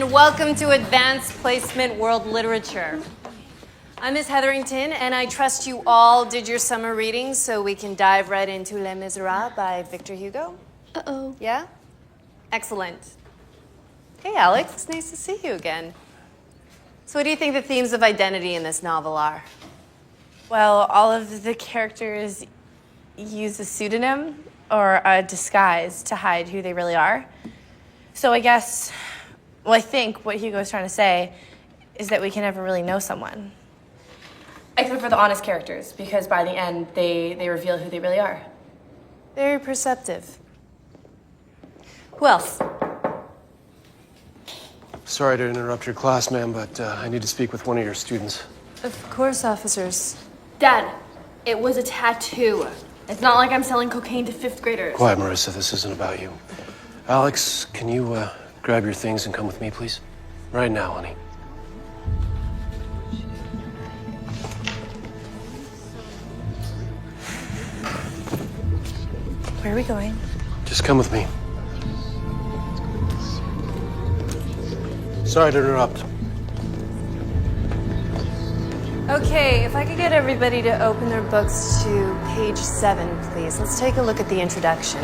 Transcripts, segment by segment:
and welcome to Advanced Placement World Literature. I'm Miss Hetherington, and I trust you all did your summer reading so we can dive right into Les Miserables by Victor Hugo. Uh-oh. Yeah? Excellent. Hey, Alex, it's nice to see you again. So what do you think the themes of identity in this novel are? Well, all of the characters use a pseudonym or a disguise to hide who they really are. So I guess, well, I think what Hugo's trying to say is that we can never really know someone. Except for the honest characters, because by the end, they reveal who they really are. Very perceptive. Who else? Sorry to interrupt your class, ma'am, but I need to speak with one of your students. Of course, officers. Dad, it was a tattoo. It's not like I'm selling cocaine to fifth graders. Quiet, Marissa, this isn't about you. Alex, can you grab your things and come with me, please? Right now, honey. Where are we going? Just come with me. Sorry to interrupt. Okay, if I could get everybody to open their books to page 7, please. Let's take a look at the introduction.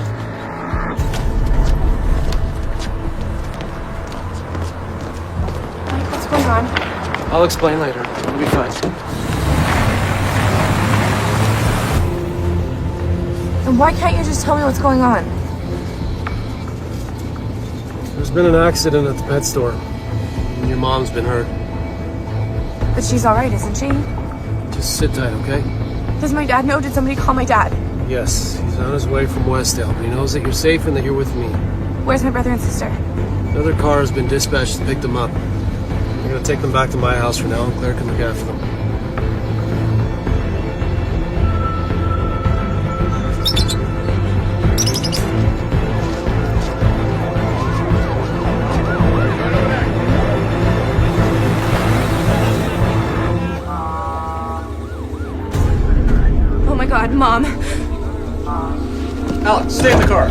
Mike, what's going on? I'll explain later. It'll be fine. And why can't you just tell me what's going on? There's been an accident at the pet store. And your mom's been hurt. But she's all right, isn't she? Just sit tight, okay? Does my dad know? Did somebody call my dad? Yes, he's on his way from Westdale, but he knows that you're safe and that you're with me. Where's my brother and sister? Another car has been dispatched to pick them up. I'm gonna take them back to my house for now, and Claire can look after them. Oh my God, Mom. Alex, stay in the car.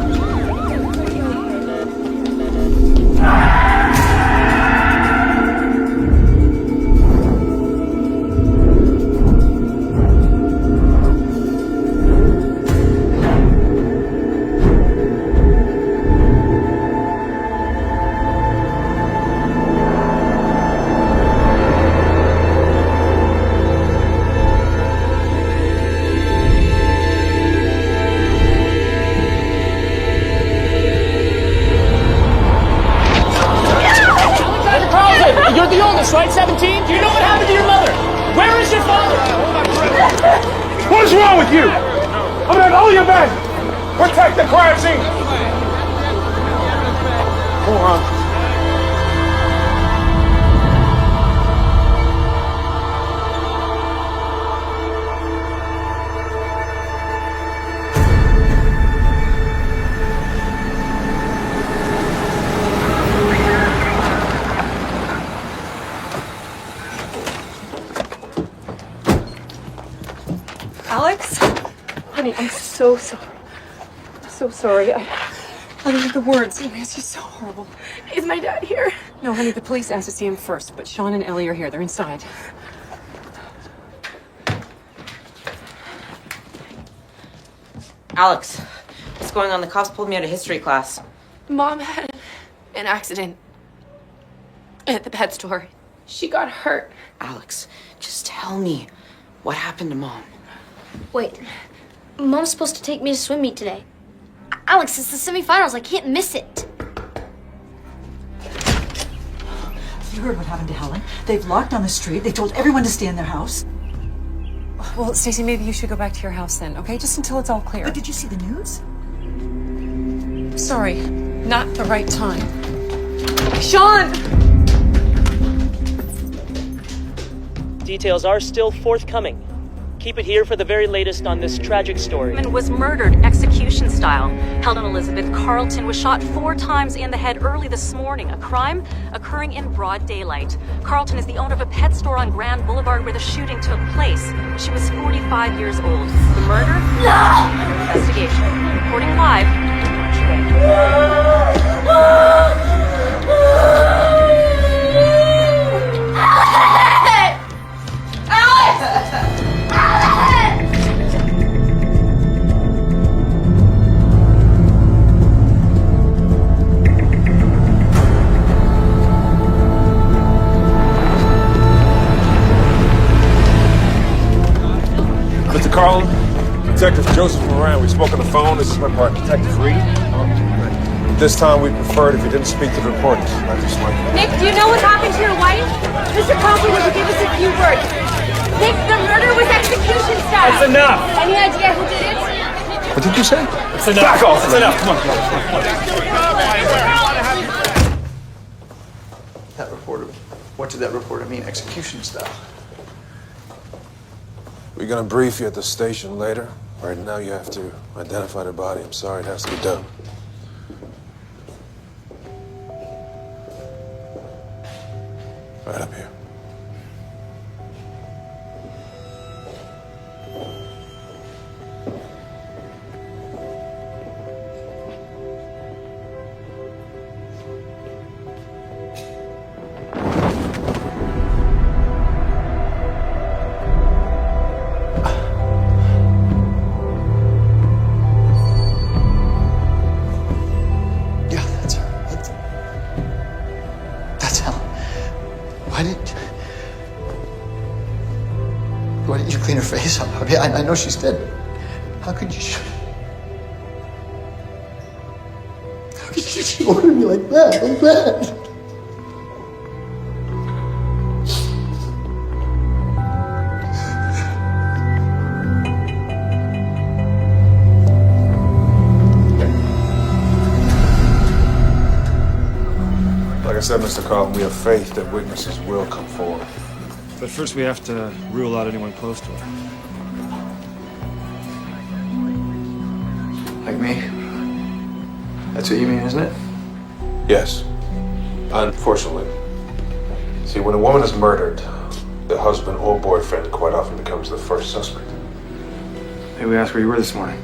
You're the oldest, right? 17? Do you know what happened to your mother? Where is your father? What is wrong with you? I'm at all your men! Protect the crime scene! Hold on. Alex? Honey, I'm so sorry. I'm so sorry. I don't have the words. It's just so horrible. Is my dad here? No, honey, the police asked to see him first, but Sean and Ellie are here. They're inside. Alex, what's going on? The cops pulled me out of history class. Mom had an accident at the pet store. She got hurt. Alex, just tell me what happened to Mom. Wait, Mom's supposed to take me to swim meet today. Alex, it's the semifinals. I can't miss it. You heard what happened to Helen. They've locked on the street. They told everyone to stay in their house. Well, Stacey, maybe you should go back to your house then, okay? Just until it's all clear. But did you see the news? Sorry, not the right time. Sean! Details are still forthcoming. Keep it here for the very latest on this tragic story. Was murdered execution style. Helen Elizabeth Carlton was shot 4 times in the head early this morning. A crime occurring in broad daylight. Carlton is the owner of a pet store on Grand Boulevard where the shooting took place. She was 45 years old. The murder? No! Under investigation. Reporting live. Carlin. Detective Joseph Moran. We spoke on the phone. This is my partner, Detective Reed. This time we preferred if you didn't speak to the reporters. Not just like Nick, do you know what happened to your wife? Mr. Copley will give us a few words. Nick, the murder was execution style. That's enough. Any idea who did it? What did you say? It's enough. Back off. It's enough. Come on. That reporter, what did that reporter mean? Execution style. We're gonna brief you at the station later. Right now you have to identify the body. I'm sorry, it has to be done. Right up here. Yeah, that's her. That's Helen. Why didn't you clean her face up? I mean, I know she's dead, but how could you? How could she order me like that? Like that? Like I said, Mr. Carlin, we have faith that witnesses will come forward. But first we have to rule out anyone close to her. Like me? That's what you mean, isn't it? Yes. Unfortunately. See, when a woman is murdered, the husband or boyfriend quite often becomes the first suspect. Hey, we asked where you were this morning.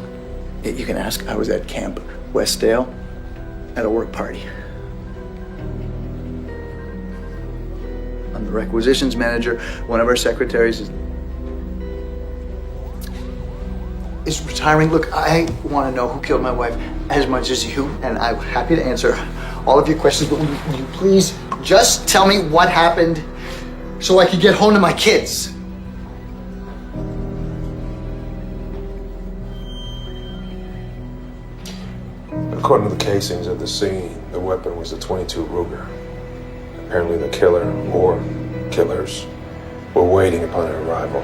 You can ask. I was at Camp Westdale at a work party. I'm the requisitions manager. One of our secretaries is retiring. Look, I want to know who killed my wife as much as you, and I'm happy to answer all of your questions, but will you please just tell me what happened so I can get home to my kids? According to the casings at the scene, the weapon was a .22 Ruger. Apparently the killer, or killers, were waiting upon her arrival.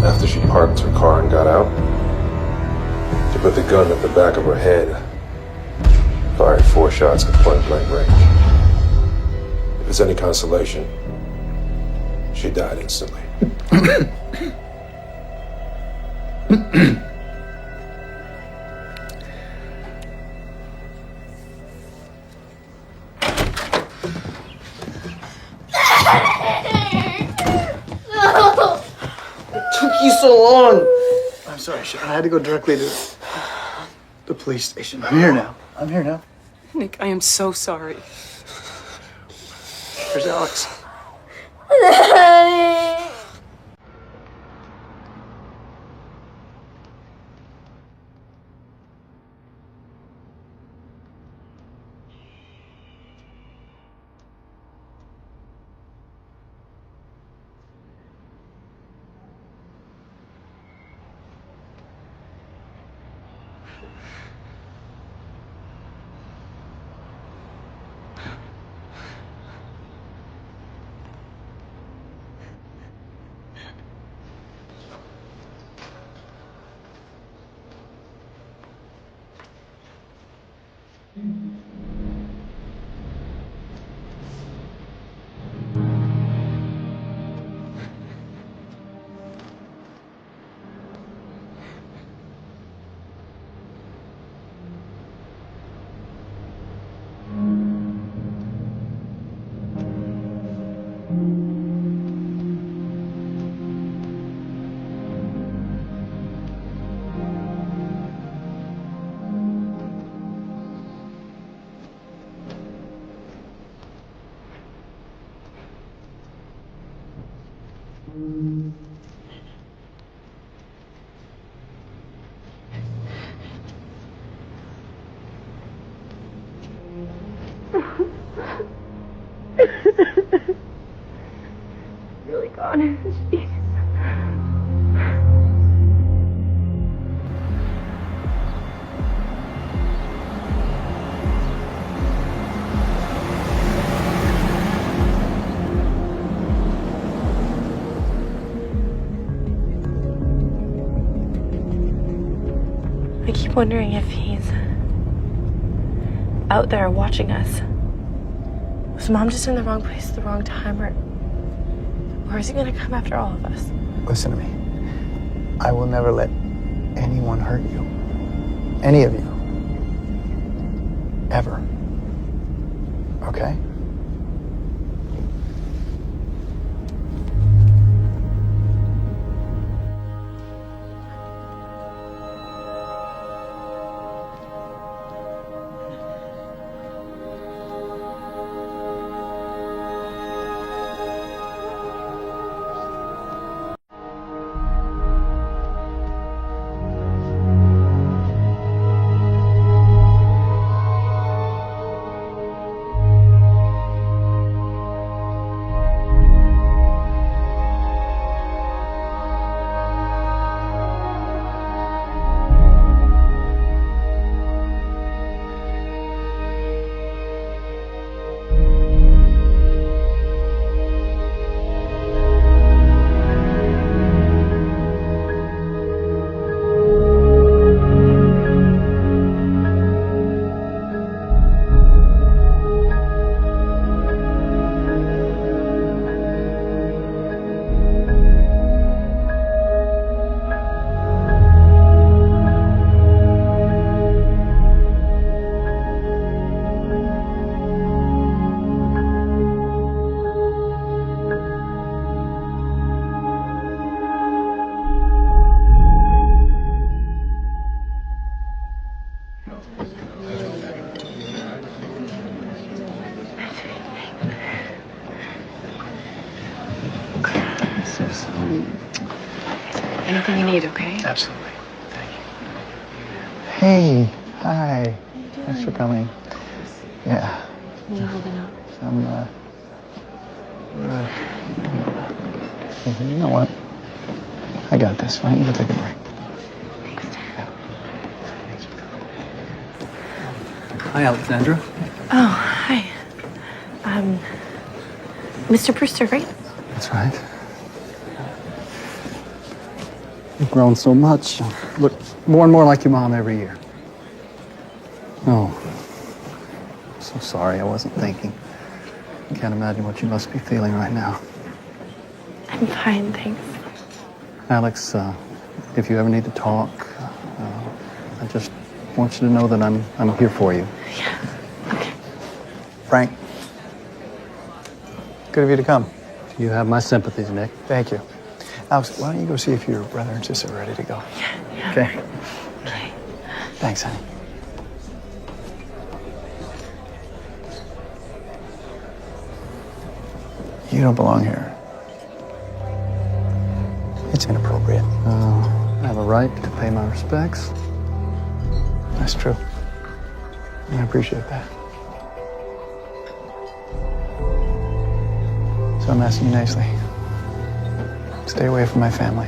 After she parked her car and got out, she put the gun at the back of her head, fired 4 shots at point-blank range. If it's any consolation, she died instantly. Took you so long. I'm sorry, Sean. I had to go directly to the police station. I'm here now. Nick, I am so sorry. Where's Alex? honest. Jeez. I keep wondering if he's out there watching us. Was Mom just in the wrong place at the wrong time, or is he gonna come after all of us? Listen to me. I will never let anyone hurt you. Any of you. Ever. Okay? Anything you need, okay? Absolutely. Thank you. Hey, hi. Thanks for coming. Yeah. You holding up? You know what? I got this. Why don't you go take a break? Hi, Alexandra. Oh, hi. Mr. Brewster, right? That's right. You've grown so much. Look more and more like your mom every year. Oh, I'm so sorry. I wasn't thinking. I can't imagine what you must be feeling right now. I'm fine, thanks. Alex, if you ever need to talk, I just want you to know that I'm here for you. Yeah, okay. Frank, good of you to come. You have my sympathies, Nick. Thank you. Alex, why don't you go see if your brother and sister are ready to go? Yeah. Okay. Okay. Thanks, honey. You don't belong here. It's inappropriate. I have a right to pay my respects. That's true. And I appreciate that. So I'm asking you nicely. Stay away from my family.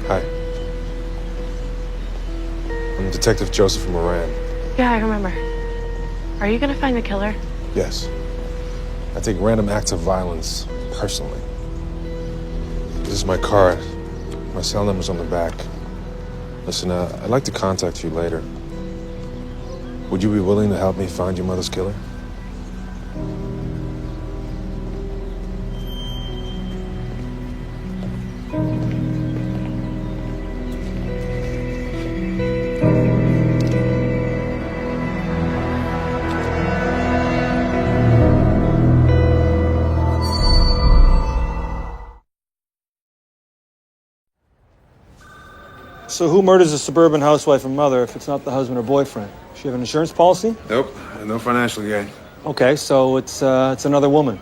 Hi. I'm Detective Joseph Moran. Yeah, I remember. Are you gonna find the killer? Yes. I take random acts of violence personally. This is my card. My cell number's on the back. Listen, I'd like to contact you later. Would you be willing to help me find your mother's killer? So who murders a suburban housewife and mother if it's not the husband or boyfriend? Does she have an insurance policy? Nope, no financial gain. Okay, so it's another woman.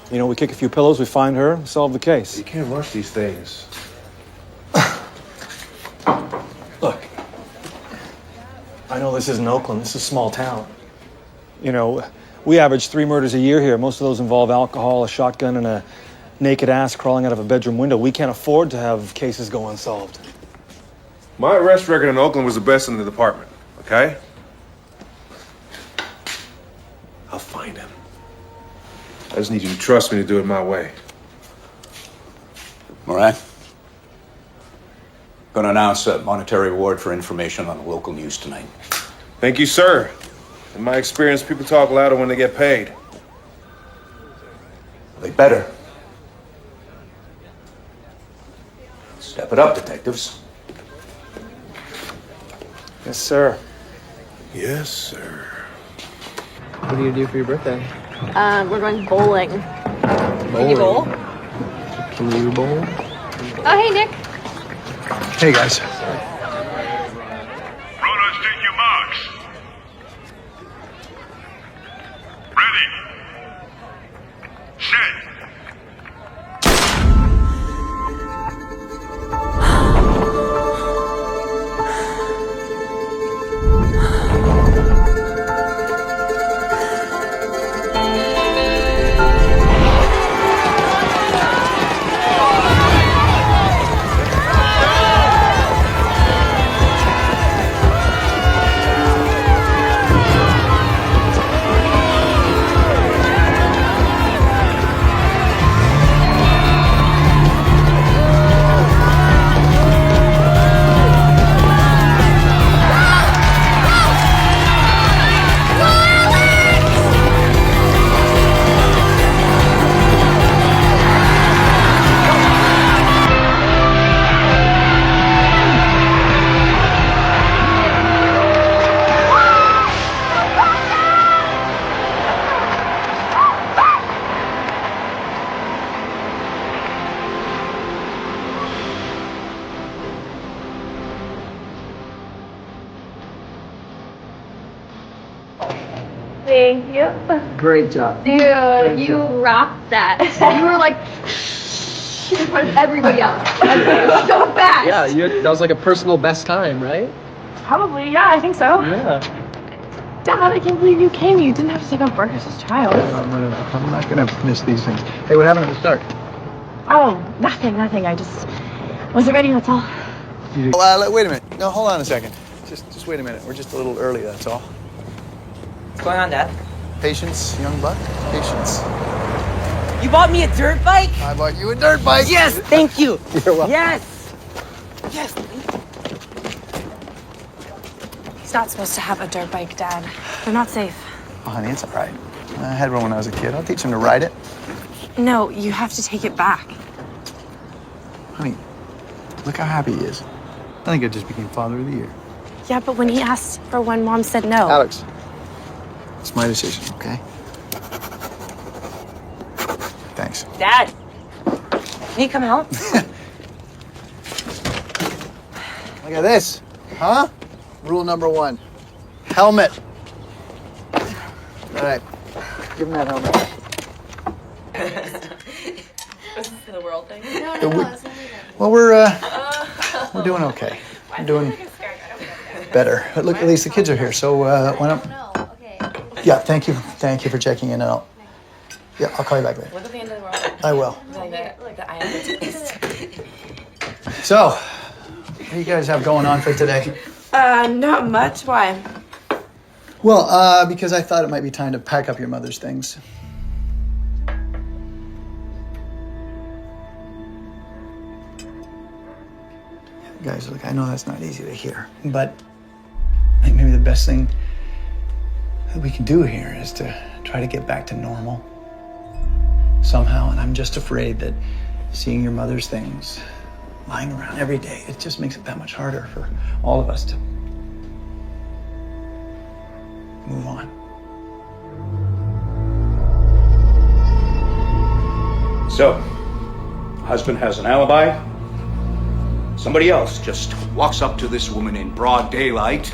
You know, we kick a few pillows, we find her, solve the case. You can't rush these things. Look, I know this isn't Oakland, this is a small town. You know, we average 3 murders a year here. Most of those involve alcohol, a shotgun, and a naked ass crawling out of a bedroom window. We can't afford to have cases go unsolved. My arrest record in Oakland was the best in the department, okay? I'll find him. I just need you to trust me to do it my way. All right. Going to announce a monetary reward for information on the local news tonight. Thank you, sir. In my experience, people talk louder when they get paid. They better. Step it up, detectives. Yes, sir. Yes, sir. What do you do for your birthday? We're going bowling. Can you bowl? Can you bowl? Oh, hey, Nick. Hey, guys. Runners, take your marks. Ready. Set. Thank you. Great job. Dude, you rocked that. You were like in front of everybody else. So fast. Yeah, that was like a personal best time, right? Probably, yeah, I think so. Yeah. Dad, I can't believe you came. You didn't have to take off work as a child. I'm not gonna miss these things. Hey, what happened at the start? Oh, nothing. I just wasn't ready, that's all. Wait a minute. No, hold on a second. Just wait a minute. We're just a little early, that's all. What's going on, Dad? Patience, young buck. Patience. You bought me a dirt bike? I bought you a dirt bike. Yes, thank you. You're welcome. Yes. Yes. He's not supposed to have a dirt bike, Dad. They're not safe. Oh, honey, it's all right. I had one when I was a kid. I'll teach him to ride it. No, you have to take it back. Honey, look how happy he is. I think I just became father of the year. Yeah, but when he asked for one, Mom said no. Alex, it's my decision, okay? Thanks. Dad, can you come help? Look at this. Huh? Rule number 1. Helmet. All right. Give him that helmet. This is the world thing. Well, we're doing okay. We're doing better. But look, at least the kids are here, so why don't... Yeah, thank you for checking in. I'll call you back later. Look at the end of the world. I will. Like the eye of the twist. So, what do you guys have going on for today? Not much. Why? Well, because I thought it might be time to pack up your mother's things. Guys, look, I know that's not easy to hear, but I think maybe the best thing that we can do here is to try to get back to normal somehow. And I'm just afraid that seeing your mother's things lying around every day, it just makes it that much harder for all of us to move on. So, husband has an alibi. Somebody else just walks up to this woman in broad daylight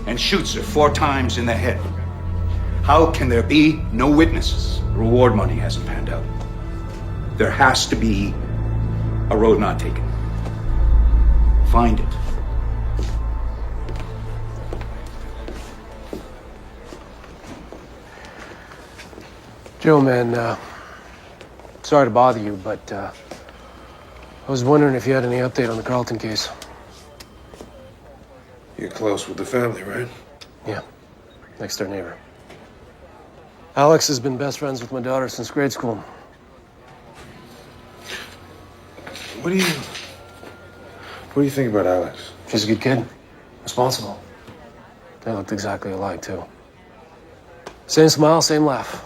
and shoots her 4 times in the head. How can there be no witnesses? The reward money hasn't panned out. There has to be a road not taken. Find it. Joe, man, sorry to bother you, but I was wondering if you had any update on the Carlton case. You're close with the family, right? Yeah, next door neighbor. Alex has been best friends with my daughter since grade school. What do you think about Alex? She's a good kid, responsible. They looked exactly alike, too. Same smile, same laugh.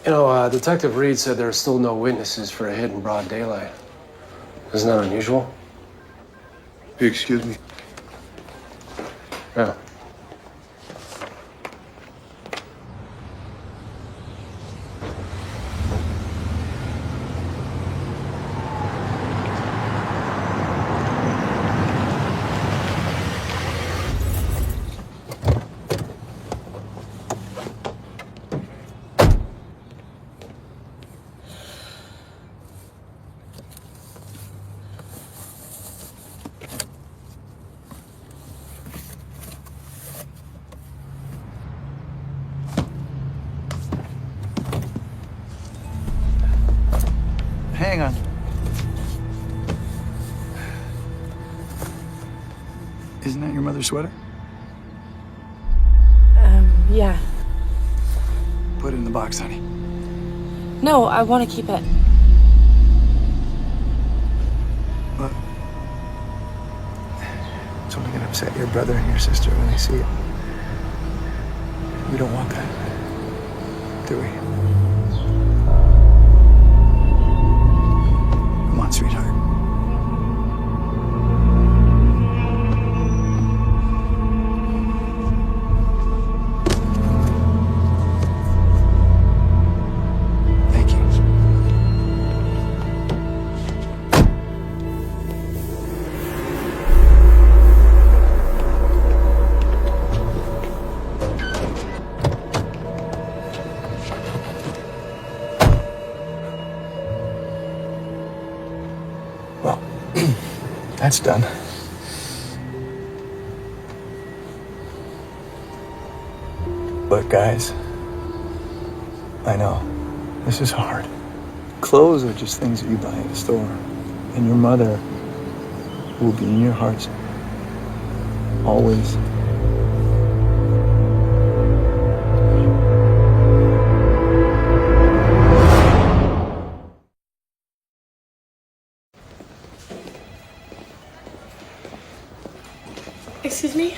You know, Detective Reed said there are still no witnesses for a hit in broad daylight. Isn't that unusual? Excuse me? Yeah. Hang on. Isn't that your mother's sweater? Yeah. Put it in the box, honey. No, I want to keep it. Look. It's only gonna upset your brother and your sister when they see it. We don't want that, do we? Come on, sweetheart. Thank you. Well, that's done. But guys, I know, this is hard. Clothes are just things that you buy at the store. And your mother will be in your hearts. Always. Excuse me?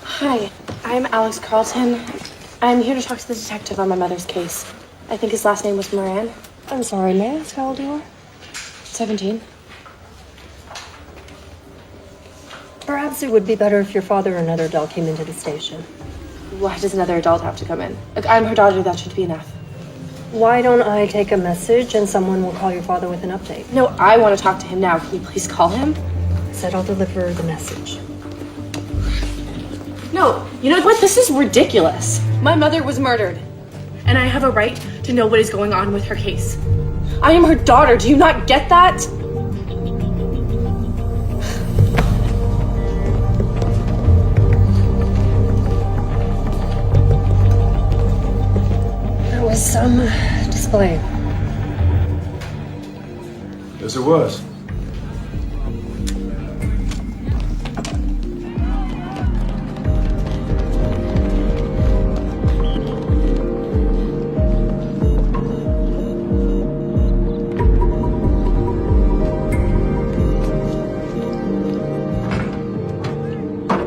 Hi, I'm Alex Carlton. I'm here to talk to the detective on my mother's case. I think his last name was Moran. I'm sorry, may I ask how old you are? 17. Perhaps it would be better if your father or another adult came into the station. Why does another adult have to come in? Look, I'm her daughter, that should be enough. Why don't I take a message and someone will call your father with an update? No, I want to talk to him now. Can you please call him? Said I'll deliver the message. No, you know what? This is ridiculous. My mother was murdered, and I have a right to know what is going on with her case. I am her daughter. Do you not get that? There was some display. Yes, it was.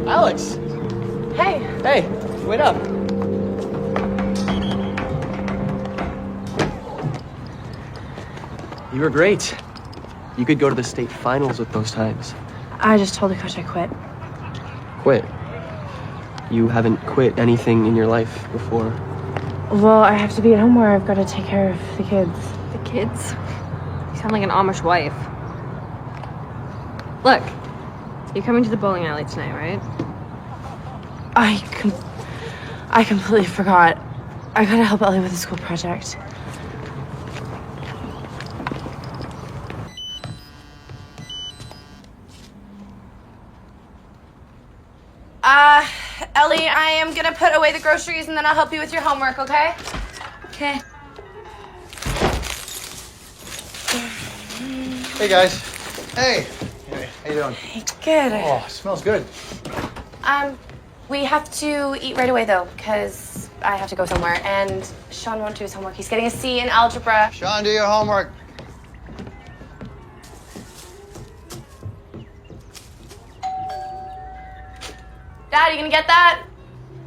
Alex! Hey. Hey, wait up. You were great. You could go to the state finals with those times. I just told the coach I quit. Quit. You haven't quit anything in your life before. Well, I have to be at home where I've got to take care of the kids. The kids? You sound like an Amish wife. Look, you're coming to the bowling alley tonight, right? I completely forgot. I gotta help Ellie with a school project. Ellie, I am gonna put away the groceries and then I'll help you with your homework, okay? Okay. Hey guys. Hey. How you doing? Good. Oh, it smells good. We have to eat right away though, because I have to go somewhere. And Sean won't do his homework. He's getting a C in algebra. Sean, do your homework. Dad, you gonna get that?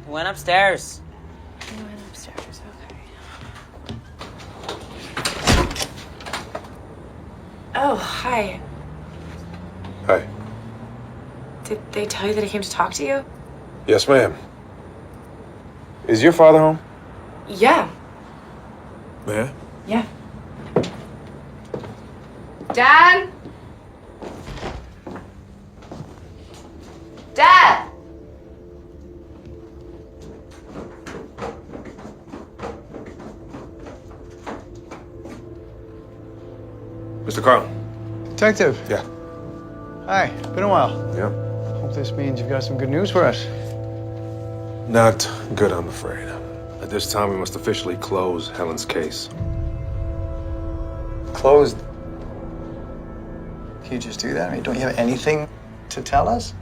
Went upstairs. He went upstairs, okay. Oh, hi. Hi. Did they tell you that I came to talk to you? Yes, ma'am. Is your father home? Yeah. Yeah. Yeah. Dad? Dad! Mr. Carl. Detective. Yeah. Hi. Been a while. Yeah. Hope this means you've got some good news for us. Not good, I'm afraid. At this time, we must officially close Helen's case. Closed. Can you just do that? I mean, don't you have anything to tell us?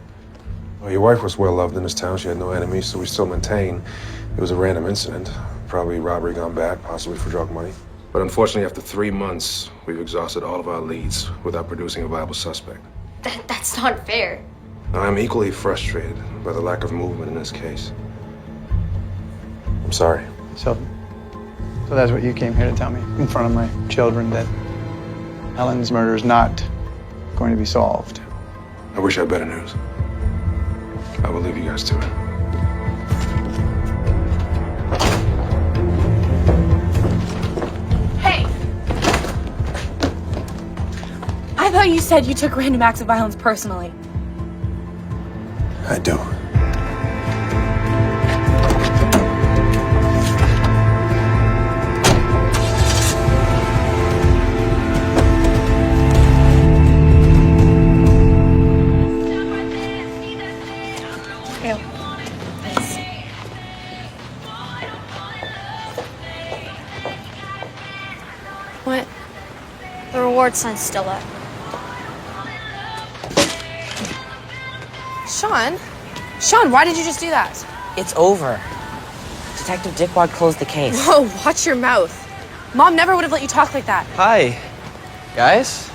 Well, your wife was well loved in this town. She had no enemies, so we still maintain it was a random incident. Probably robbery gone bad, possibly for drug money. But unfortunately, after 3 months, we've exhausted all of our leads without producing a viable suspect. That's not fair. I'm equally frustrated by the lack of movement in this case. I'm sorry. So that's what you came here to tell me in front of my children, that Helen's murder is not going to be solved. I wish I had better news. I will leave you guys to it. Hey! I thought you said you took random acts of violence personally. I do. What? The reward sign's still up. Sean? Sean, why did you just do that? It's over. Detective Dickwad closed the case. Whoa, watch your mouth. Mom never would have let you talk like that. Hi, guys.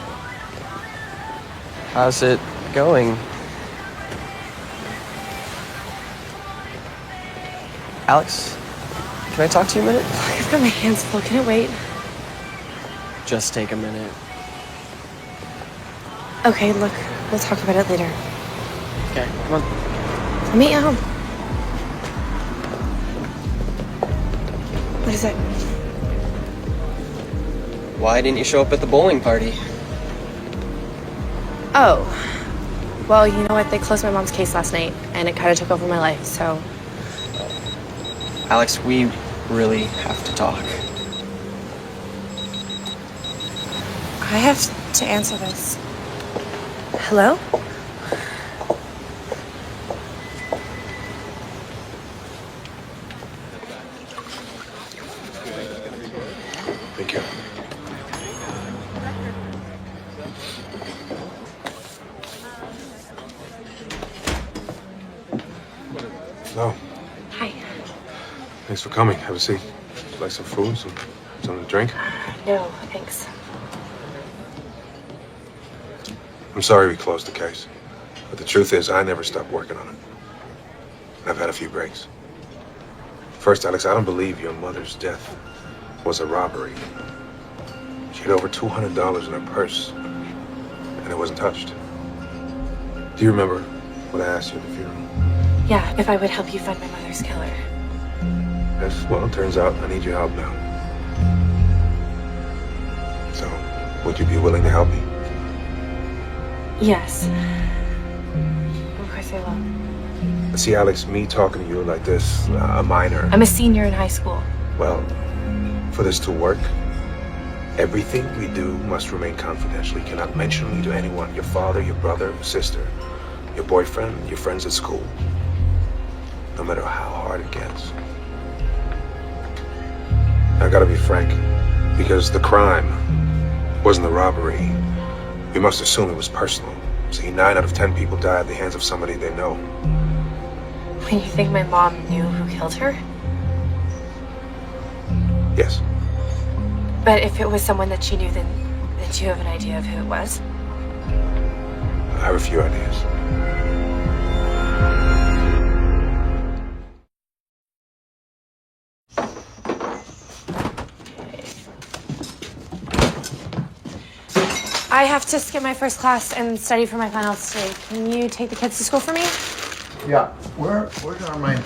How's it going? Alex, can I talk to you a minute? I've got my hands full. Can it wait? Just take a minute. Okay, look, we'll talk about it later. Okay, come on. I'll meet you home. What is it? Why didn't you show up at the bowling party? Oh. Well, you know what? They closed my mom's case last night, and it kind of took over my life, so... Alex, we really have to talk. I have to answer this. Hello? Thank you. Hello. Hi. Thanks for coming. Have a seat. Would you like some food, something to drink? No, thanks. I'm sorry we closed the case. But the truth is, I never stopped working on it. And I've had a few breaks. First, Alex, I don't believe your mother's death was a robbery. She had over $200 in her purse, and it wasn't touched. Do you remember what I asked you at the funeral? Yeah, if I would help you find my mother's killer. Yes, well, it turns out I need your help now. So, would you be willing to help me? Yes. Of course I will. See, Alex, me talking to you like this, a minor. I'm a senior in high school. Well, for this to work, everything we do must remain confidential. You cannot mention me to anyone. Your father, your brother, sister, your boyfriend, your friends at school. No matter how hard it gets. I gotta be frank, because the crime wasn't the robbery. We must assume it was personal. See, 9 out of 10 people die at the hands of somebody they know. When you think my mom knew who killed her? Yes. But if it was someone that she knew, then do you have an idea of who it was? I have a few ideas. I have to skip my first class and study for my finals today. Can you take the kids to school for me? Yeah. Where's our mind?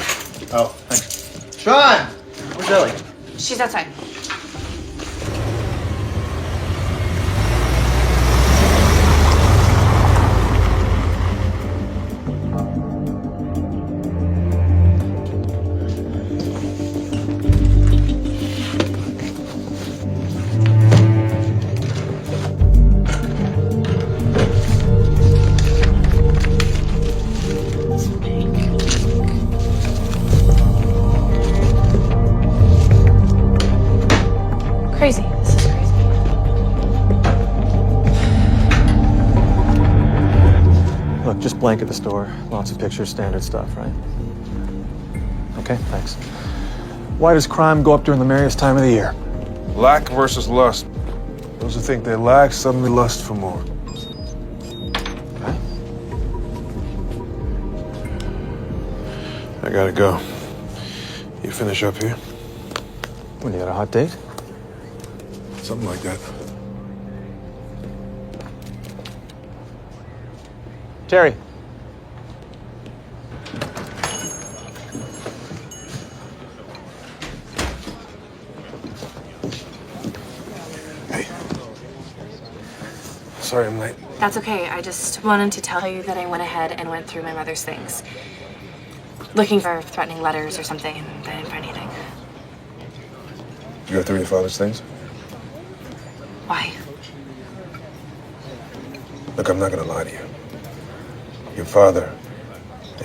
Oh, thanks. Sean! Where's Ellie? She's outside. Crazy. This is crazy. Look, just blanket the store. Lots of pictures, standard stuff, right? Okay, thanks. Why does crime go up during the merriest time of the year? Lack versus lust. Those who think they lack suddenly lust for more. Okay. I gotta go. You finish up here? When you got a hot date? Something like that. Terry. Hey. Sorry I'm late. That's okay. I just wanted to tell you that I went ahead and went through my mother's things. Looking for threatening letters or something, and I didn't find anything. You go through your father's things? Why? Look, I'm not gonna lie to you. Your father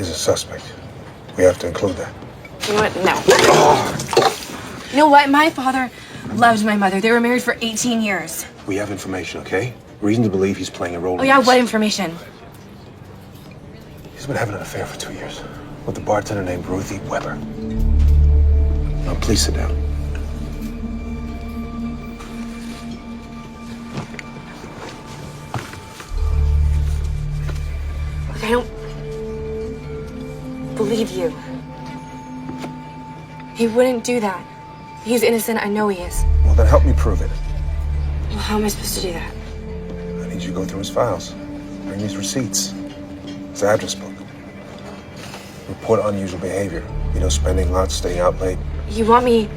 is a suspect. We have to include that. You know what? No. You know what? My father loved my mother. They were married for 18 years. We have information, okay? Reason to believe he's playing a role Oh in yeah, this. what information? He's been having an affair for 2 years with a bartender named Ruthie Weber. Now, please sit down. Look, I don't believe you. He wouldn't do that. He's innocent. I know he is. Well, then help me prove it. Well, how am I supposed to do that? I need you to go through his files. Bring these receipts. His address book. Report unusual behavior. You know, spending lots, staying out late. You want me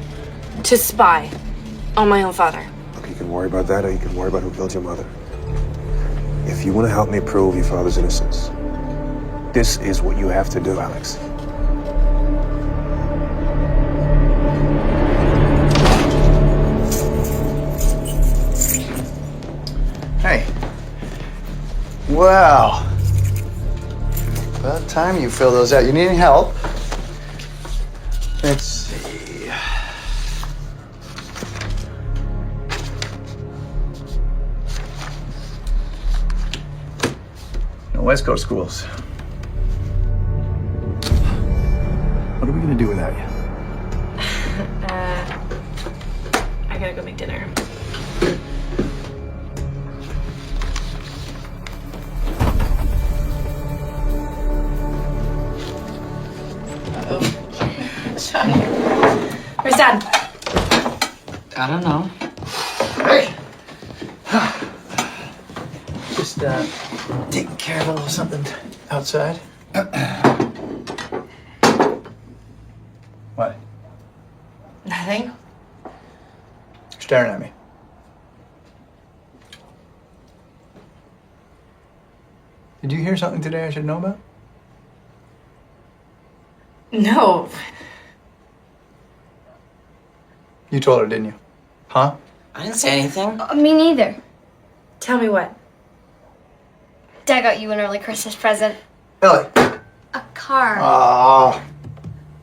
to spy on my own father? Look, you can worry about that, or you can worry about who killed your mother. If you want to help me prove your father's innocence, this is what you have to do, Alex. Hey. Wow. About time you fill those out. You need any help? Let's see. No, West Coast schools. What are we gonna do without you? I gotta go make dinner. Where's Dad? I don't know. Hey! Just, taking care of a little something outside. What? staring at me? Did you hear something today I should know about? No. You told her, didn't you? Huh? I didn't say anything. Me neither. Tell me what? Dad got you an early Christmas present. Ellie. A car. Ah.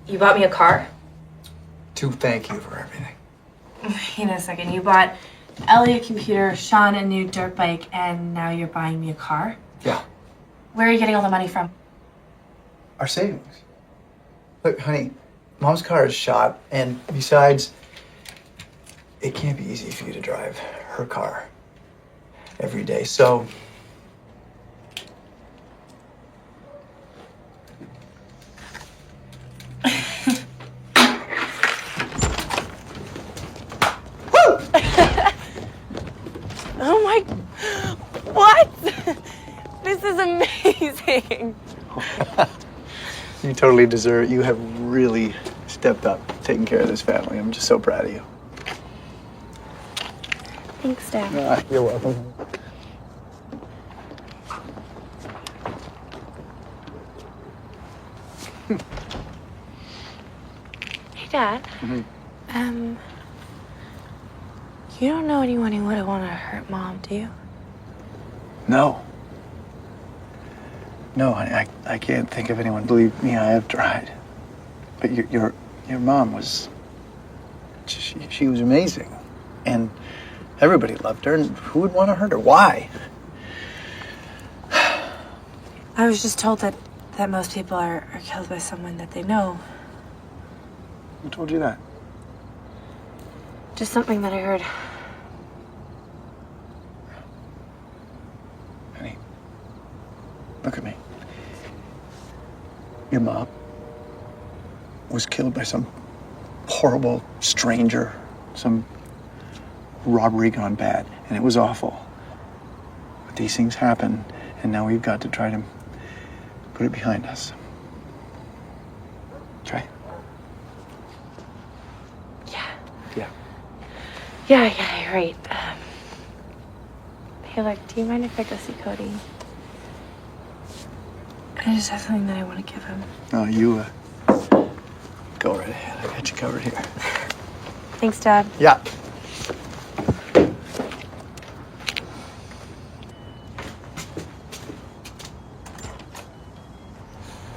You bought me a car? To thank you for everything. Wait a second. You bought Ellie a computer, Sean a new dirt bike, and now you're buying me a car? Yeah. Where are you getting all the money from? Our savings. Look, honey, Mom's car is shot, and besides, it can't be easy for you to drive her car every day, so... Oh my... What? This is amazing. You totally deserve it. You have really stepped up taking care of this family. I'm just so proud of you. Thanks, Dad. You're welcome. Hey, Dad. You don't know anyone who would have wanted to hurt Mom, do you? No. No, I can't think of anyone. Believe me, I have tried. But your mom was... She was amazing. And everybody loved her, and who would want to hurt her? Why? I was just told that most people are killed by someone that they know. Who told you that? Just something that I heard. Honey, look at me. Your mom was killed by some horrible stranger, some robbery gone bad, and it was awful. But these things happen, and now we've got to try to put it behind us. Okay? Yeah, you're right. Hey, look, do you mind if I go see Cody? I just have something that I want to give him. No, you go right ahead. I got you covered here. Thanks, Dad. Yeah.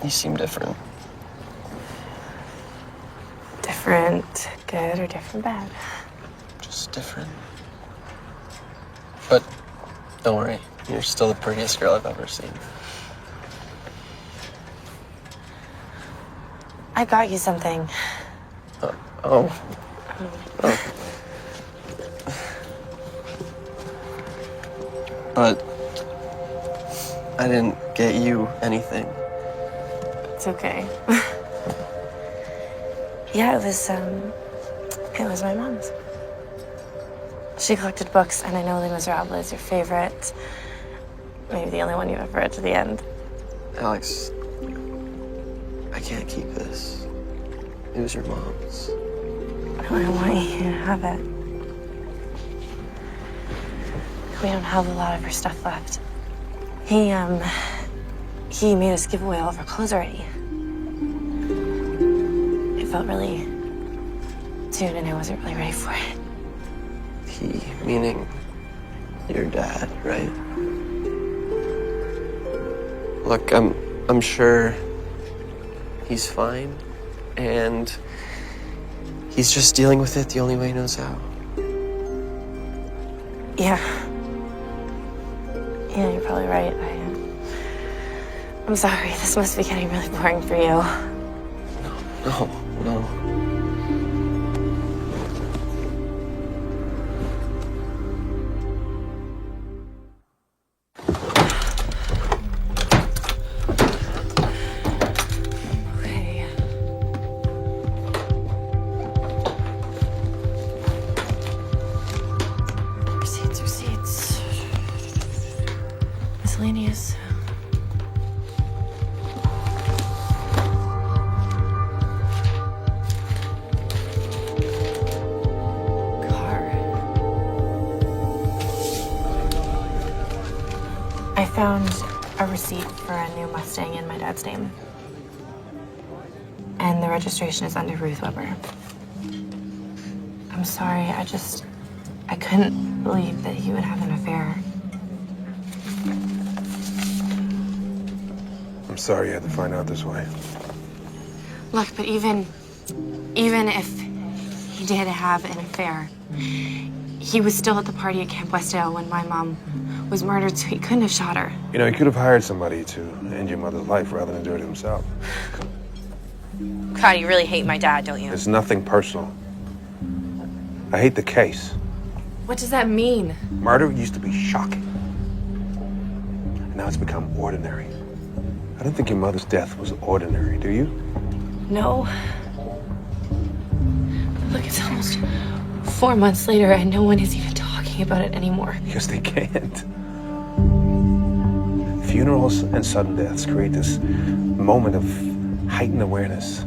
You seem different. Different good or different bad? Just different. But don't worry, you're still the prettiest girl I've ever seen. I got you something. Oh. But I didn't get you anything. It's okay. Yeah, it was my mom's. She collected books, and I know Les Miserables is your favorite. Maybe the only one you've ever read to the end. Alex, I can't keep this. It was your mom's. I want you to have it. We don't have a lot of her stuff left. He made us give away all of our clothes already. It felt really soon, and I wasn't really ready for it. He, meaning your dad, right? Look, I'm sure he's fine, and he's just dealing with it the only way he knows how. Yeah, you're probably right. I'm sorry. This must be getting really boring for you. No. Okay. Receipts. Miscellaneous. Car. I found a receipt for a new Mustang in my dad's name. And the registration is under Ruth Weber. I'm sorry, I couldn't believe that he would have an affair. I'm sorry you had to find out this way. Look, but even if he did have an affair, he was still at the party at Camp Westdale when my mom was murdered, so he couldn't have shot her. You know, he could have hired somebody to end your mother's life rather than do it himself. God, you really hate my dad, don't you? It's nothing personal. I hate the case. What does that mean? Murder used to be shocking. And now it's become ordinary. I don't think your mother's death was ordinary, do you? No. Look, it's almost 4 months later and no one is even talking about it anymore. Because they can't. Funerals and sudden deaths create this moment of heightened awareness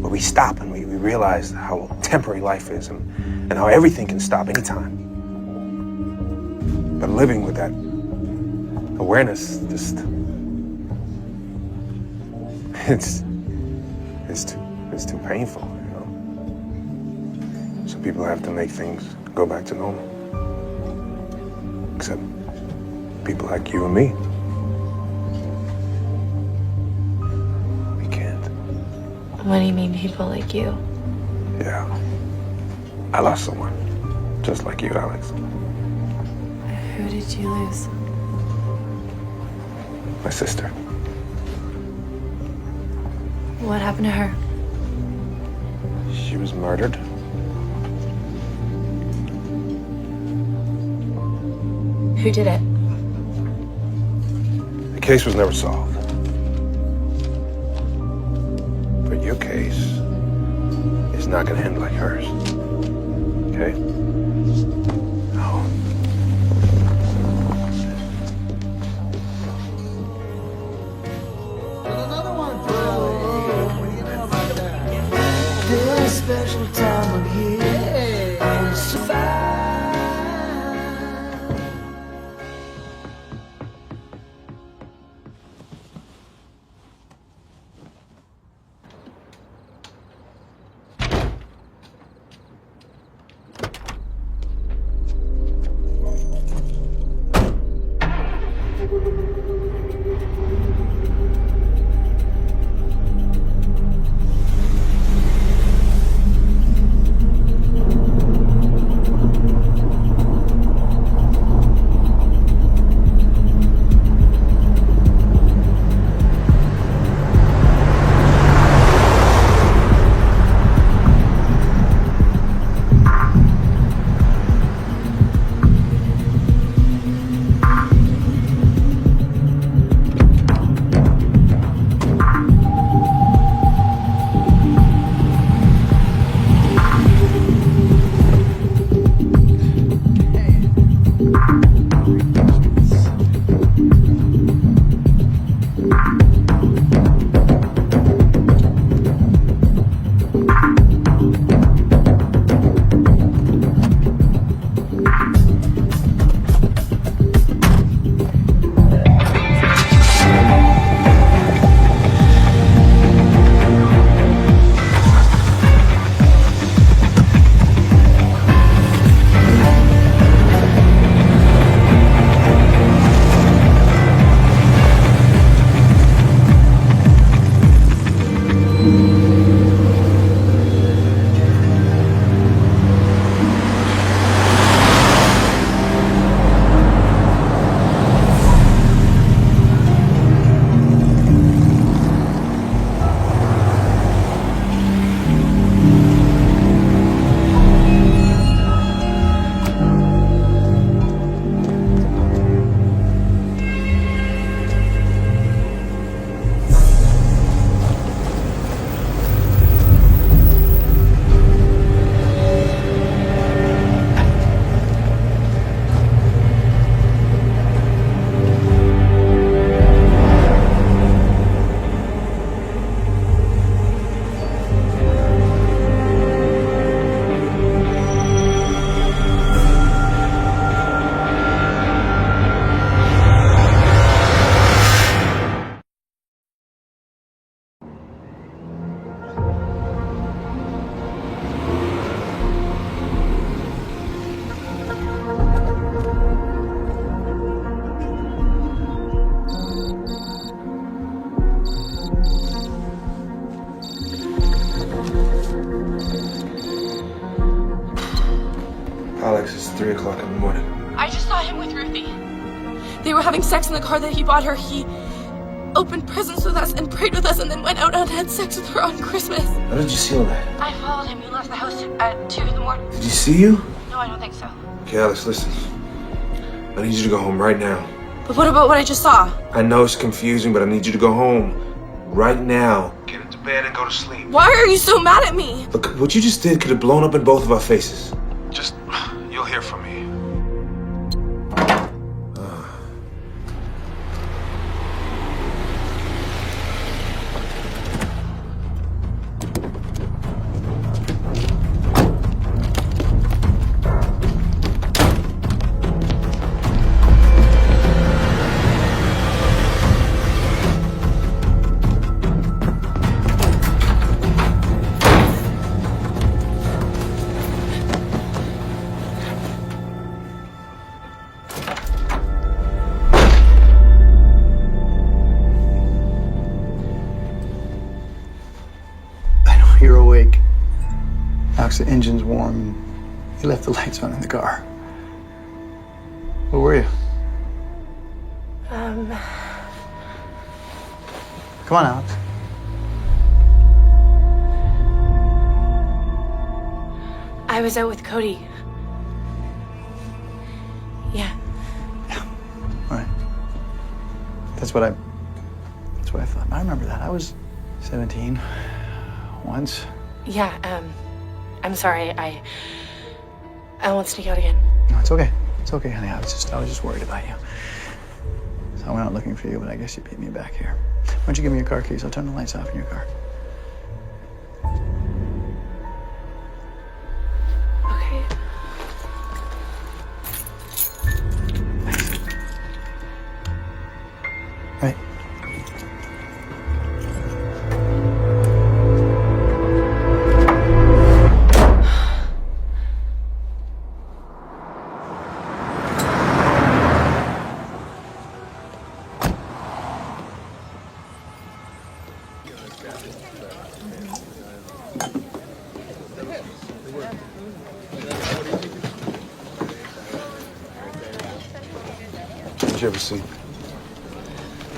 where we stop and we realize how temporary life is and how everything can stop anytime. But living with that awareness just it's too painful, you know. So people have to make things go back to normal. Except people like you and me. We can't. What do you mean, people like you? Yeah. I lost someone. Just like you, Alex. Who did you lose? My sister. What happened to her? She was murdered. Who did it? The case was never solved. But your case is not gonna end like hers. Okay? No. This special time of year, I'm so fine. Good morning. I just saw him with Ruthie. They were having sex in the car that he bought her. He opened presents with us and prayed with us and then went out and had sex with her on Christmas. How did you seal that? I followed him. He left the house at 2 in the morning. Did he see you? No, I don't think so. Okay, Alex, listen. I need you to go home right now. But what about what I just saw? I know it's confusing, but I need you to go home right now. Get into bed and go to sleep. Why are you so mad at me? Look, what you just did could have blown up in both of our faces. Just, you'll hear from me. You're awake. Alex, the engine's warm. You left the lights on in the car. Where were you? Come on, Alex. I was out with Cody. Yeah. All right. That's what I thought. I remember that. I was 17 once. Yeah, I'm sorry. I won't sneak out again. No, it's okay. It's okay, honey. I was just worried about you. So I went out looking for you, but I guess you beat me back here. Why don't you give me your car keys? I'll turn the lights off in your car. Okay. Right. Did you ever see?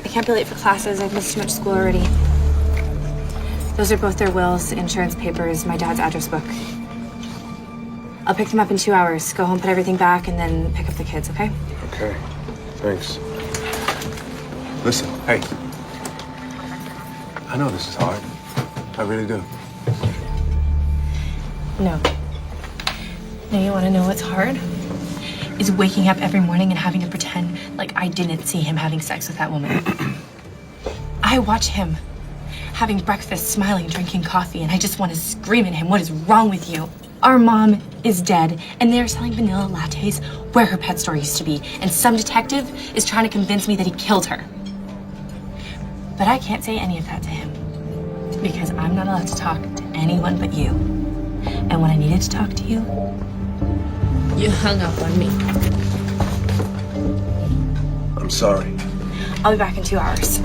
I can't be late for classes. I've missed too much school already. Those are both their wills, insurance papers, my dad's address book. I'll pick them up in 2 hours. Go home, put everything back, and then pick up the kids, okay? Okay. Thanks. Listen, hey. I know this is hard. I really do. No. No, you want to know what's hard? Is waking up every morning and having to pretend like I didn't see him having sex with that woman. I watch him having breakfast, smiling, drinking coffee, and I just want to scream at him, what is wrong with you? Our mom is dead, and they're selling vanilla lattes where her pet store used to be, and some detective is trying to convince me that he killed her. But I can't say any of that to him, because I'm not allowed to talk to anyone but you. And when I needed to talk to you, you hung up on me. I'm sorry. I'll be back in 2 hours.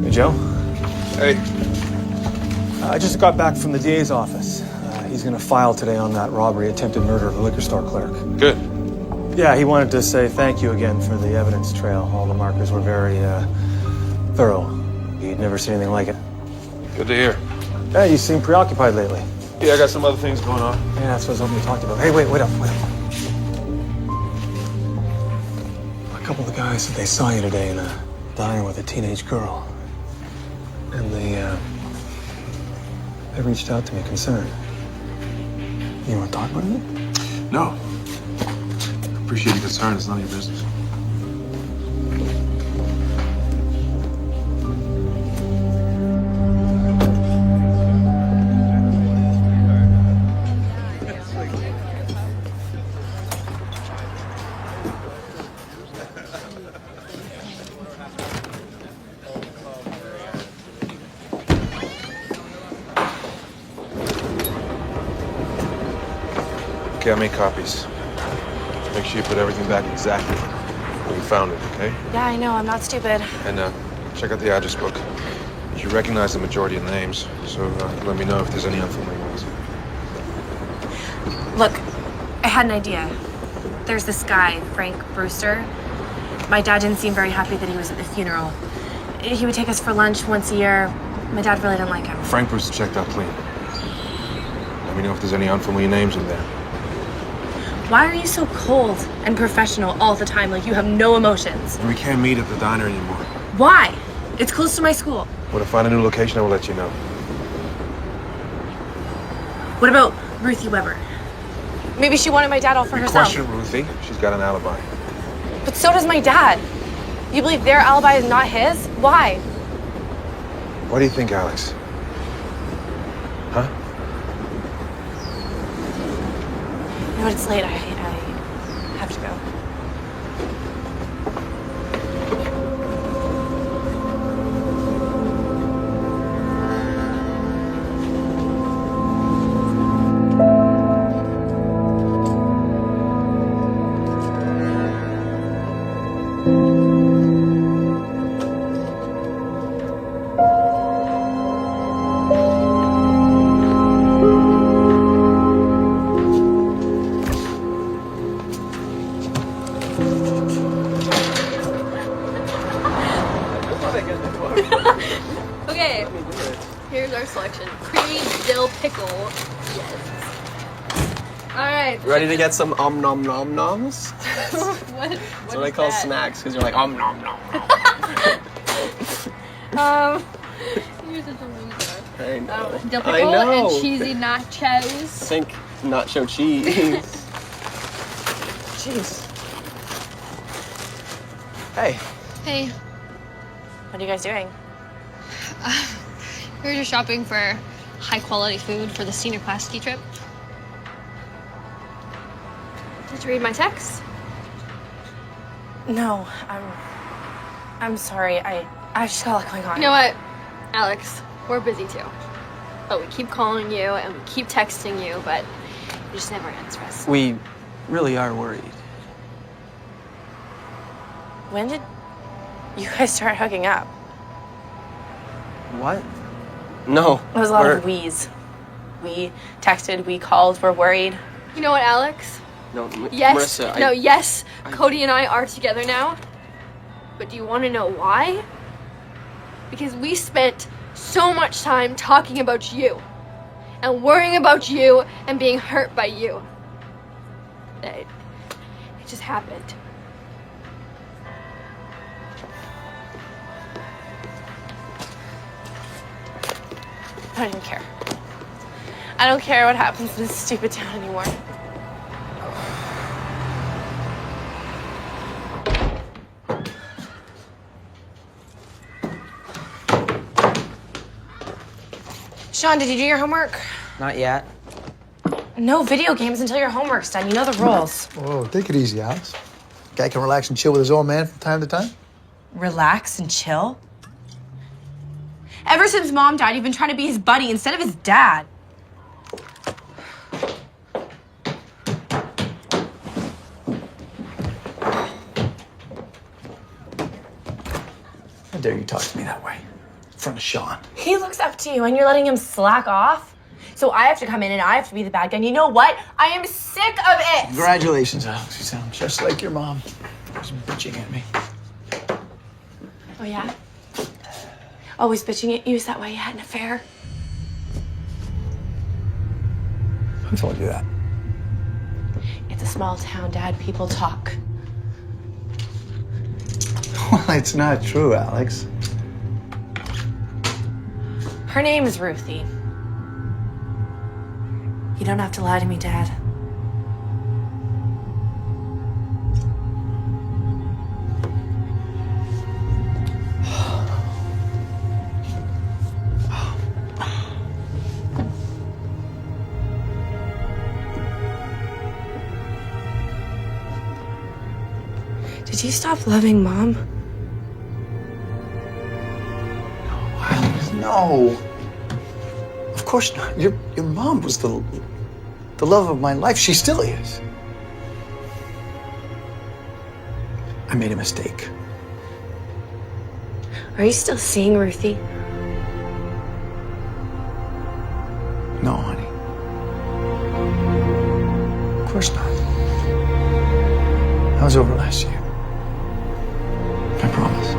Hey, Joe? Hey. I just got back from the DA's office. He's going to file today on that robbery, attempted murder of the liquor store clerk. Good. Yeah, he wanted to say thank you again for the evidence trail. All the markers were very thorough. He'd never seen anything like it. Good to hear. Yeah, you seem preoccupied lately. Yeah, I got some other things going on. Yeah, that's what I was hoping to talk about. Hey, wait up. A couple of the guys said they saw you today in a diner with a teenage girl. And they reached out to me concerned. You want to talk about it? No. I appreciate your concern. It's none of your business. Okay, I made copies. Make sure you put everything back exactly where you found it, okay? Yeah, I know. I'm not stupid. And check out the address book. You recognize the majority of names, so let me know if there's any unfamiliar ones. Look, I had an idea. There's this guy, Frank Brewster. My dad didn't seem very happy that he was at the funeral. He would take us for lunch once a year. My dad really didn't like him. Frank was checked out clean. Let me know if there's any unfamiliar names in there. Why are you so cold and professional all the time, like you have no emotions? We can't meet at the diner anymore. Why? It's close to my school. When I find a new location, I will let you know. What about Ruthie Weber? Maybe she wanted my dad all for herself. Question Ruthie. She's got an alibi. But so does my dad. You believe their alibi is not his? Why? What do you think, Alex? Huh? You know, it's late. I have to go. Okay, here's our selection. Creamy dill pickle. Yes. All right. Ready to get some nom nom noms? That's what I call snacks, because you're like nom nom. You're such a loser. I know. Dill I pickle know. and cheesy nachos. Think nacho cheese. Jeez. Hey. Hey, What are you guys doing? we were just shopping for high quality food for the senior class ski trip. Did you read my text? No, I'm sorry. I just got a lot going on. You know what, Alex? We're busy too. But we keep calling you and we keep texting you, but you just never answer us. We really are worried. When did you guys start hooking up? What? No. It was a lot of we's. We texted, we called, we're worried. You know what, Alex? No, Yes. Marissa, Yes. Cody and I are together now. But do you want to know why? Because we spent so much time talking about you and worrying about you and being hurt by you. It just happened. I don't even care. I don't care what happens in this stupid town anymore. Sean, did you do your homework? Not yet. No video games until your homework's done. You know the rules. Whoa, take it easy, Alex. Guy can relax and chill with his old man from time to time. Relax and chill? Ever since Mom died, you've been trying to be his buddy instead of his dad. How dare you talk to me that way? In front of Sean. He looks up to you and you're letting him slack off. So I have to come in and I have to be the bad guy. And you know what? I am sick of it. Congratulations, Alex. You sound just like your mom. She's bitching at me. Oh, yeah? Always bitching at you? Is that why you had an affair? Who told you that? It's a small town, Dad. People talk. Well, it's not true, Alex. Her name is Ruthie. You don't have to lie to me, Dad. Did you stop loving Mom? No. Of course not. Your mom was the the love of my life. She still is. I made a mistake. Are you still seeing Ruthie? No, honey. Of course not. That was over last year. I promise.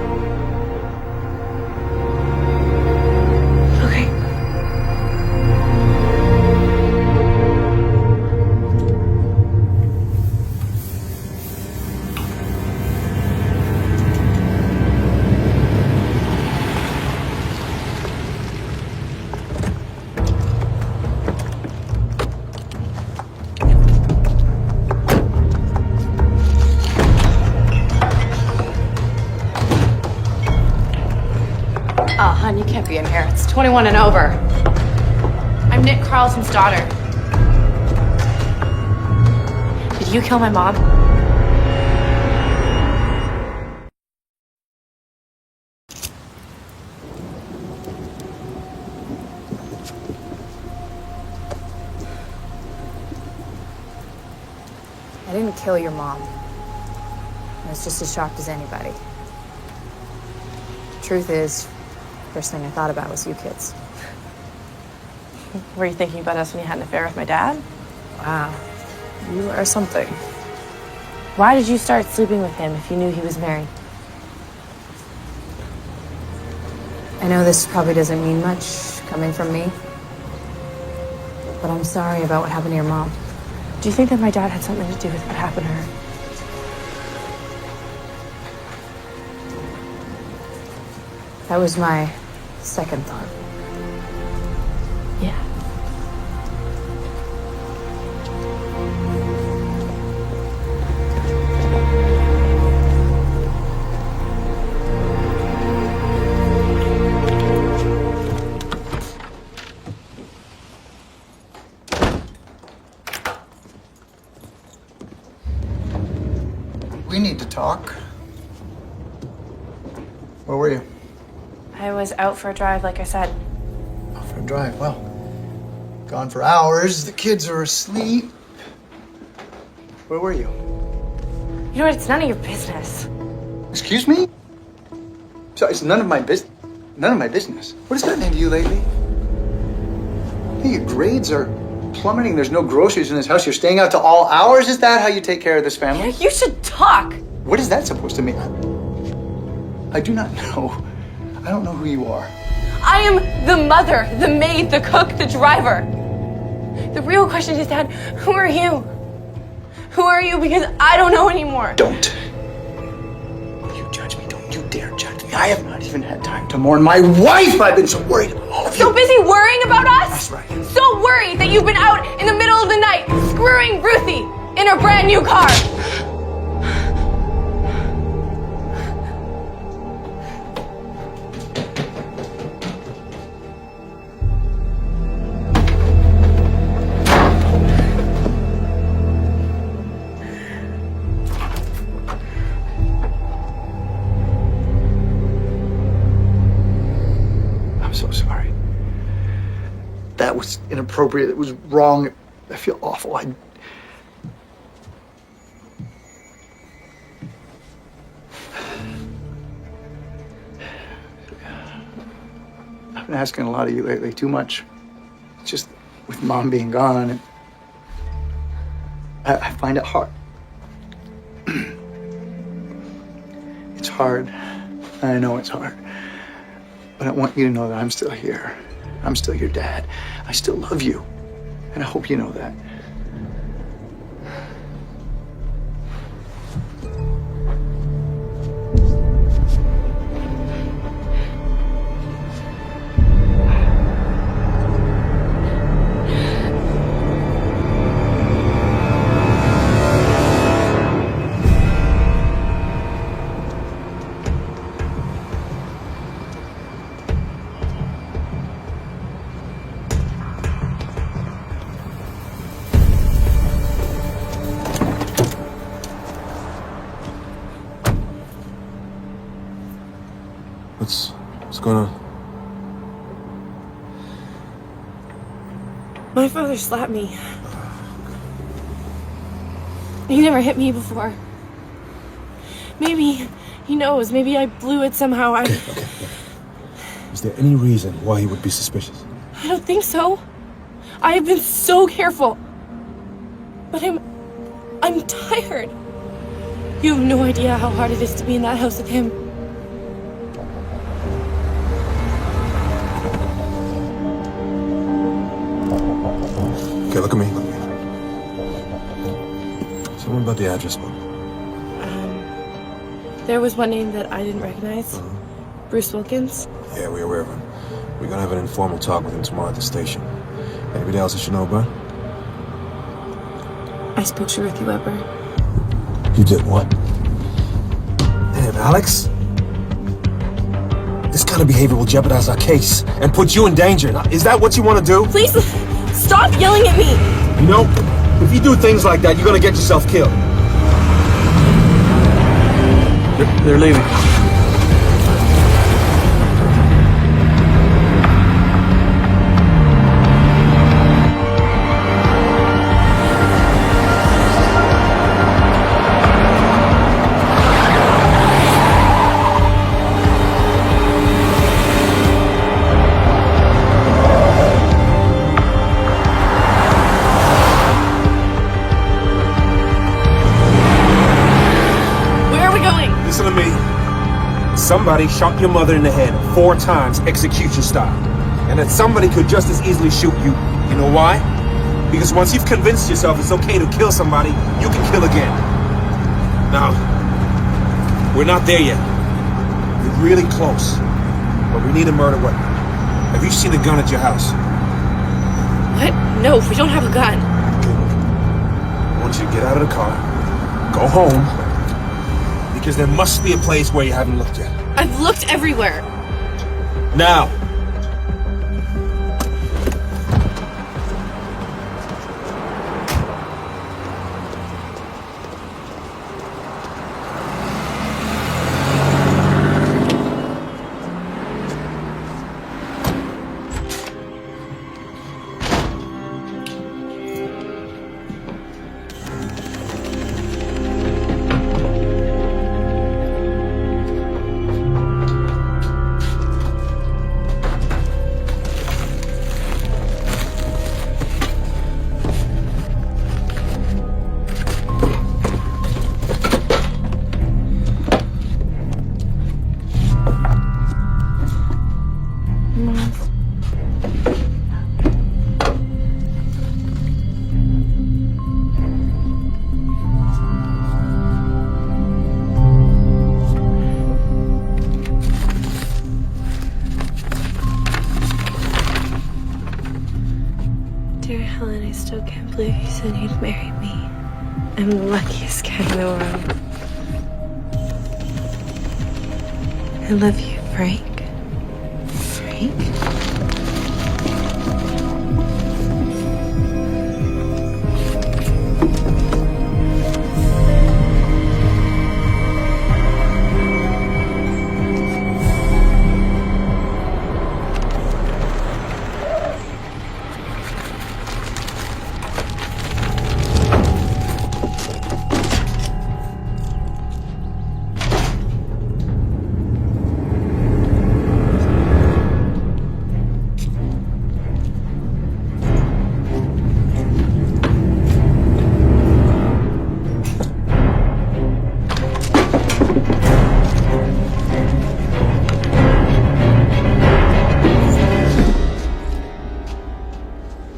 Okay. Oh, hon, you can't be in here. It's 21 and over. I'm Nick Carlton's daughter. Did you kill my mom? I didn't kill your mom. I was just as shocked as anybody. Truth is, first thing I thought about was you kids. Were you thinking about us when you had an affair with my dad? Wow, you are something. Why did you start sleeping with him if you knew he was married? I know this probably doesn't mean much coming from me, but I'm sorry about what happened to your mom. Do you think that my dad had something to do with what happened to her? That was my second thought. Yeah. We need to talk. Where were you? I was out for a drive, like I said. Out for a drive. Well, gone for hours. The kids are asleep. Where were you? You know what? It's none of your business. Excuse me? So it's none of my business. None of my business. What has gotten into you lately? Hey, your grades are plummeting. There's no groceries in this house. You're staying out to all hours. Is that how you take care of this family? You should talk. What is that supposed to mean? I do not know. I don't know who you are. I am the mother, the maid, the cook, the driver. The real question is, Dad, who are you? Who are you? Because I don't know anymore. Don't. You judge me. Don't you dare judge me. I have not even had time to mourn my wife. I've been so worried about all of you. So busy worrying about us? That's right. So worried that you've been out in the middle of the night screwing Ruthie in her brand new car. I'm so sorry. That was inappropriate. It was wrong. I feel awful. I've been asking a lot of you lately, too much. It's just with Mom being gone, and I find it hard. It's hard. I know it's hard. But I want you to know that I'm still here. I'm still your dad. I still love you. And I hope you know that. What's going on? My father slapped me. He never hit me before. Maybe he knows. Maybe I blew it somehow. Okay. Is there any reason why he would be suspicious? I don't think so. I have been so careful. But I'm tired. You have no idea how hard it is to be in that house with him. Okay, look at me. Tell me about the address book. There was one name that I didn't recognize. Bruce Wilkins. Yeah, we're aware of him. We're gonna have an informal talk with him tomorrow at the station. Anybody else I should know about? I spoke to Ruthie Weber. You did what? Damn, Alex. This kind of behavior will jeopardize our case and put you in danger. Now, is that what you want to do? Please, stop yelling at me! You know, if you do things like that, you're gonna get yourself killed. They're leaving. Listen to me. Somebody shot your mother in the head 4 times, execution style. And that somebody could just as easily shoot you. You know why? Because once you've convinced yourself it's okay to kill somebody, you can kill again. Now, we're not there yet. We're really close. But we need a murder weapon. Have you seen a gun at your house? What? No, we don't have a gun. I want you to get out of the car, go home, because there must be a place where you haven't looked yet. I've looked everywhere. Now. Dear Helen, I still can't believe you said you'd marry me. I'm the luckiest guy in the world. I love you, Frank. Frank?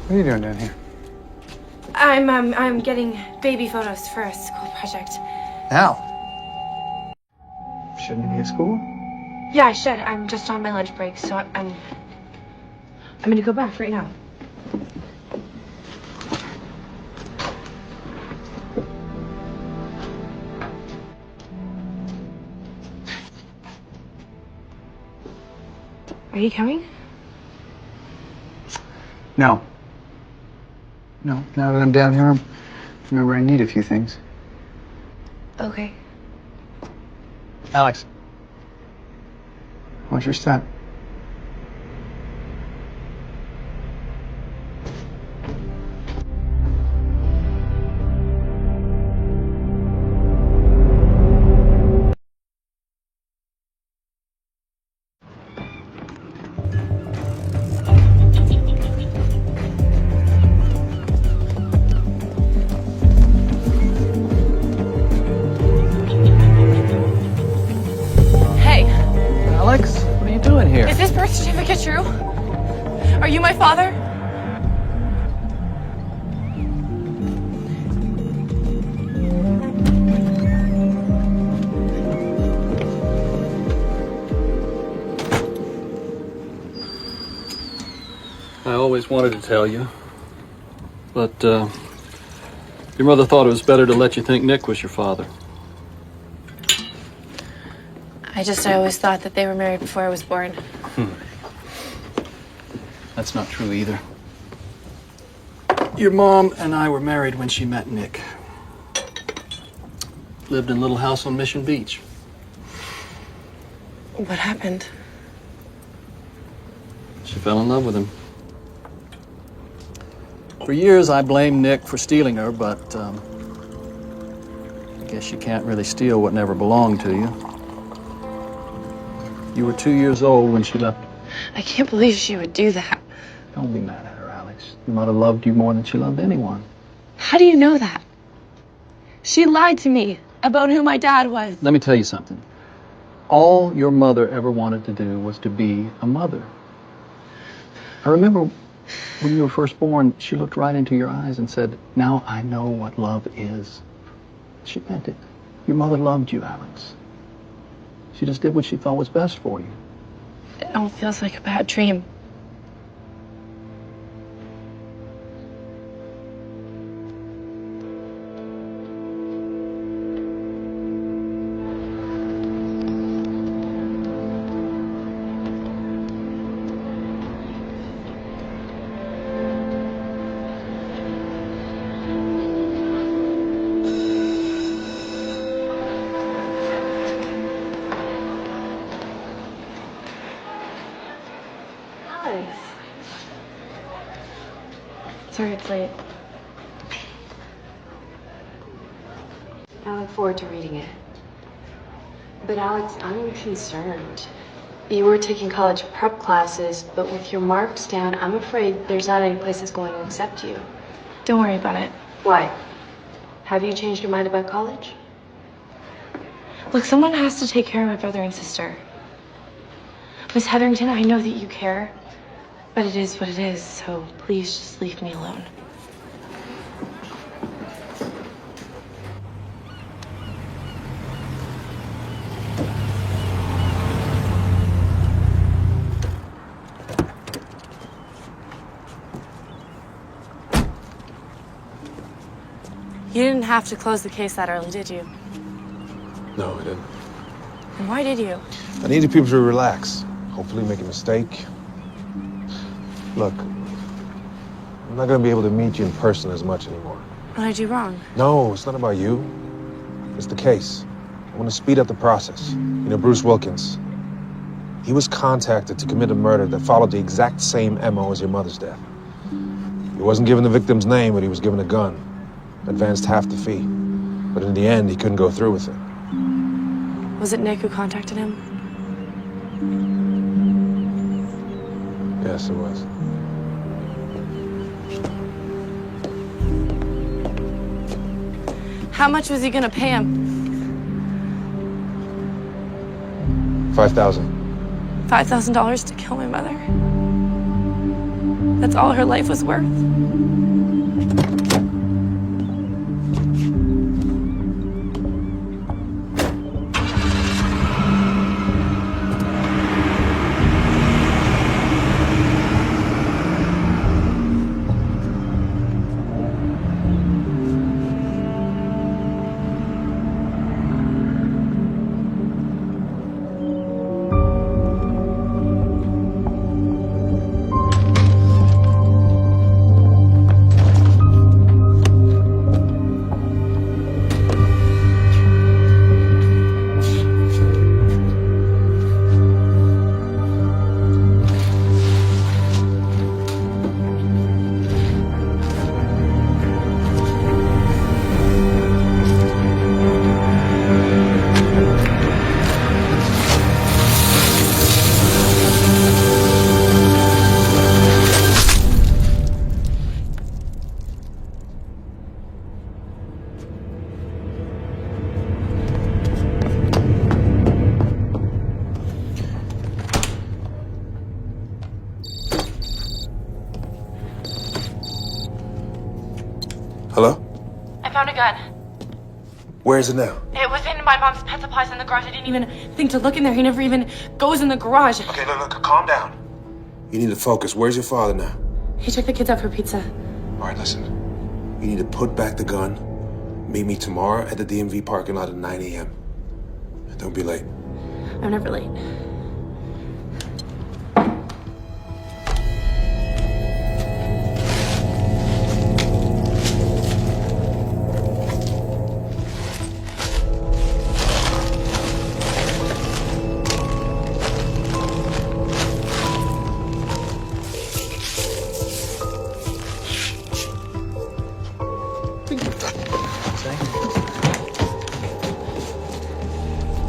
What are you doing down here? I'm getting baby photos for a school project. Now? Shouldn't you be at school? Yeah, I should. I'm just on my lunch break, so I'm gonna go back right now. Are you coming? No. No, now that I'm down here, remember I need a few things. Okay. Alex. What's your step? father? I always wanted to tell you, but your mother thought it was better to let you think Nick was your father. I always thought that they were married before I was born. That's not true either. Your mom and I were married when she met Nick. Lived in a little house on Mission Beach. What happened? She fell in love with him. For years, I blamed Nick for stealing her, but I guess you can't really steal what never belonged to you. You were 2 years old when she left. I can't believe she would do that. Don't be mad at her, Alex. Your mother loved you more than she loved anyone. How do you know that? She lied to me about who my dad was. Let me tell you something. All your mother ever wanted to do was to be a mother. I remember when you were first born, she looked right into your eyes and said, "Now I know what love is." She meant it. Your mother loved you, Alex. She just did what she thought was best for you. It all feels like a bad dream. Sorry it's late. I look forward to reading it. But Alex, I'm concerned. You were taking college prep classes, but with your marks down, I'm afraid there's not any place that's going to accept you. Don't worry about it. Why? Have you changed your mind about college? Look, someone has to take care of my brother and sister. Miss Hetherington, I know that you care, but it is what it is, so please just leave me alone. You didn't have to close the case that early, did you? No, I didn't. And why did you? I needed people to relax. Hopefully make a mistake. Look, I'm not gonna be able to meet you in person as much anymore. What did I do wrong? No, it's not about you. It's the case. I want to speed up the process. You know, Bruce Wilkins. He was contacted to commit a murder that followed the exact same MO as your mother's death. He wasn't given the victim's name, but he was given a gun. Advanced half the fee. But in the end, he couldn't go through with it. Was it Nick who contacted him? Yes, it was. How much was he gonna pay him? $5,000. $5,000 to kill my mother? That's all her life was worth? Hello? I found a gun. Where is it now? It was in my mom's pet supplies in the garage. I didn't even think to look in there. He never even goes in the garage. Okay, look, calm down. You need to focus. Where's your father now? He took the kids out for pizza. All right, listen. You need to put back the gun. Meet me tomorrow at the DMV parking lot at 9 a.m. Don't be late. I'm never late.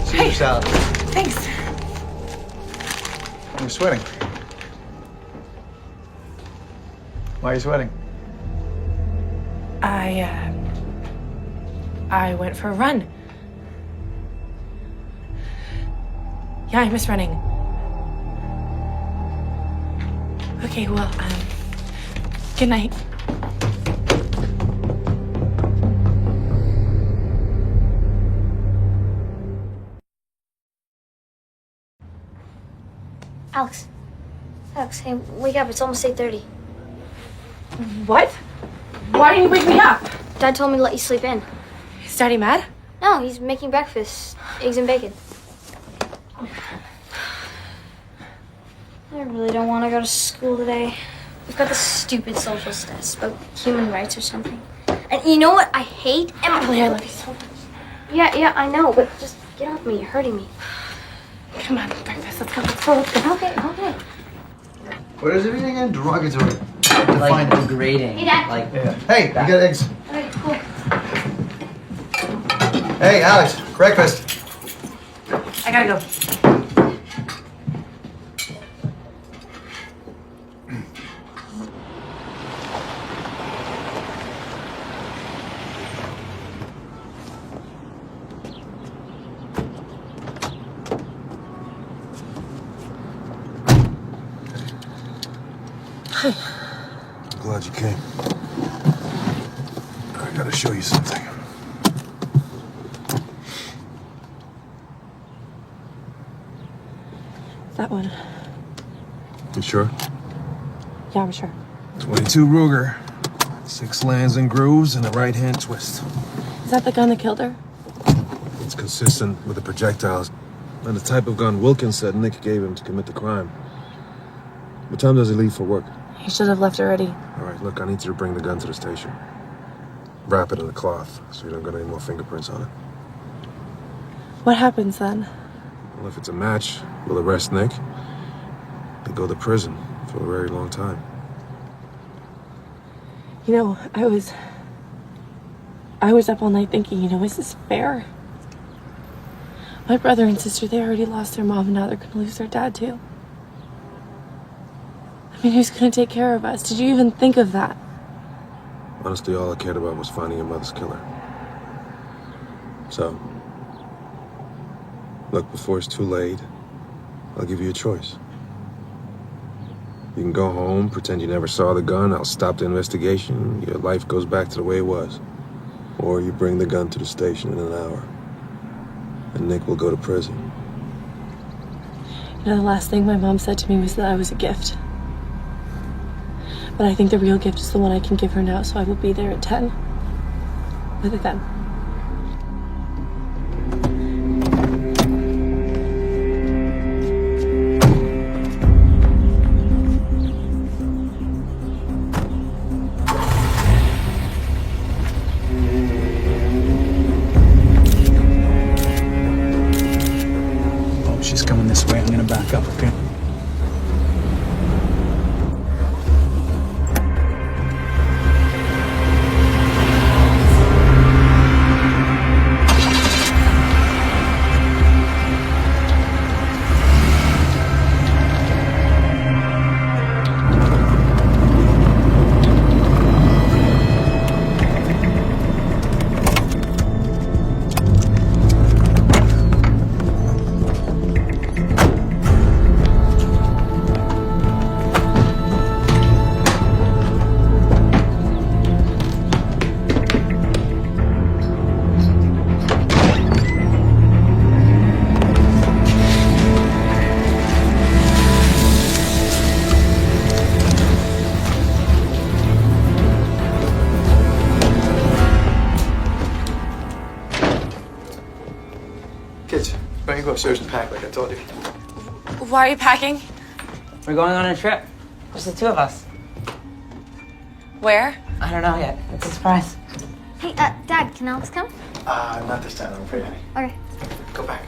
Caesar salad. Thanks. You're sweating. Why are you sweating? I went for a run. Yeah, I miss running. Okay, well, good night. Alex. Alex, hey, wake up. It's almost 8:30. What? Why didn't you wake me up? Dad told me to let you sleep in. Is Daddy mad? No, he's making breakfast. Eggs and bacon. I really don't want to go to school today. We've got this stupid social test about human rights or something. And you know what I hate? Emily, I love you so much. Yeah, I know, but just get off me. You're hurting me. Come on, breakfast. Let's go. Okay. What is everything again? Derogatory. Like degrading. Hey, Dad. Like, Yeah. Hey, you got eggs. Okay, cool. Hey, Alex, breakfast. I gotta go. I'm glad you came. I gotta show you something. That one. You sure? Yeah, I'm sure. 22 Ruger. 6 lands and grooves and a right-hand twist. Is that the gun that killed her? It's consistent with the projectiles and the type of gun Wilkins said Nick gave him to commit the crime. What time does he leave for work? He should have left already. All right, look, I need you to bring the gun to the station. Wrap it in a cloth so you don't get any more fingerprints on it. What happens then? Well, if it's a match, we'll arrest Nick. He'll go to prison for a very long time. You know, I was up all night thinking, is this fair? My brother and sister, they already lost their mom and now they're gonna lose their dad too. I mean, who's gonna take care of us? Did you even think of that? Honestly, all I cared about was finding your mother's killer. So, look, before it's too late, I'll give you a choice. You can go home, pretend you never saw the gun, I'll stop the investigation, your life goes back to the way it was. Or you bring the gun to the station in an hour, and Nick will go to prison. The last thing my mom said to me was that I was a gift. But I think the real gift is the one I can give her now, so I will be there at 10 with a gun. Oh, she's coming this way. I'm gonna back up, okay? me go upstairs and pack like I told you. Why are you packing? We're going on a trip. Just the two of us. Where? I don't know yet. It's a surprise. Hey, Dad, can Alex come? Not this time, I'm afraid, honey. Okay. Go back.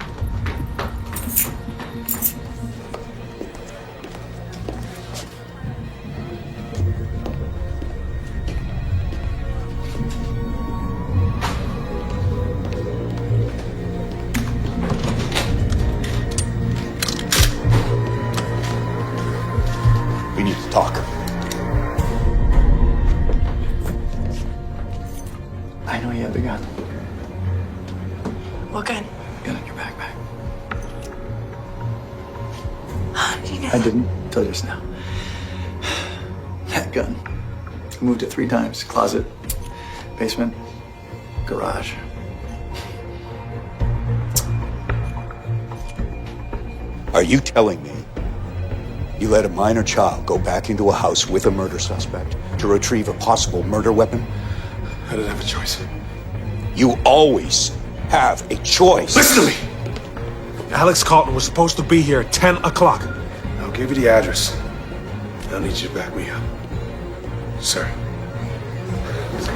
We need to talk. I know you have the gun. What gun? Gun in your backpack. How did you know? I didn't tell you just now. That gun. I moved it 3 times. Closet, basement, garage. Are you telling me you let a minor child go back into a house with a murder suspect to retrieve a possible murder weapon? I didn't have a choice. You always have a choice. Listen to me! Alex Carlton was supposed to be here at 10 o'clock. I'll give you the address. I'll need you to back me up. Sir. Let's go.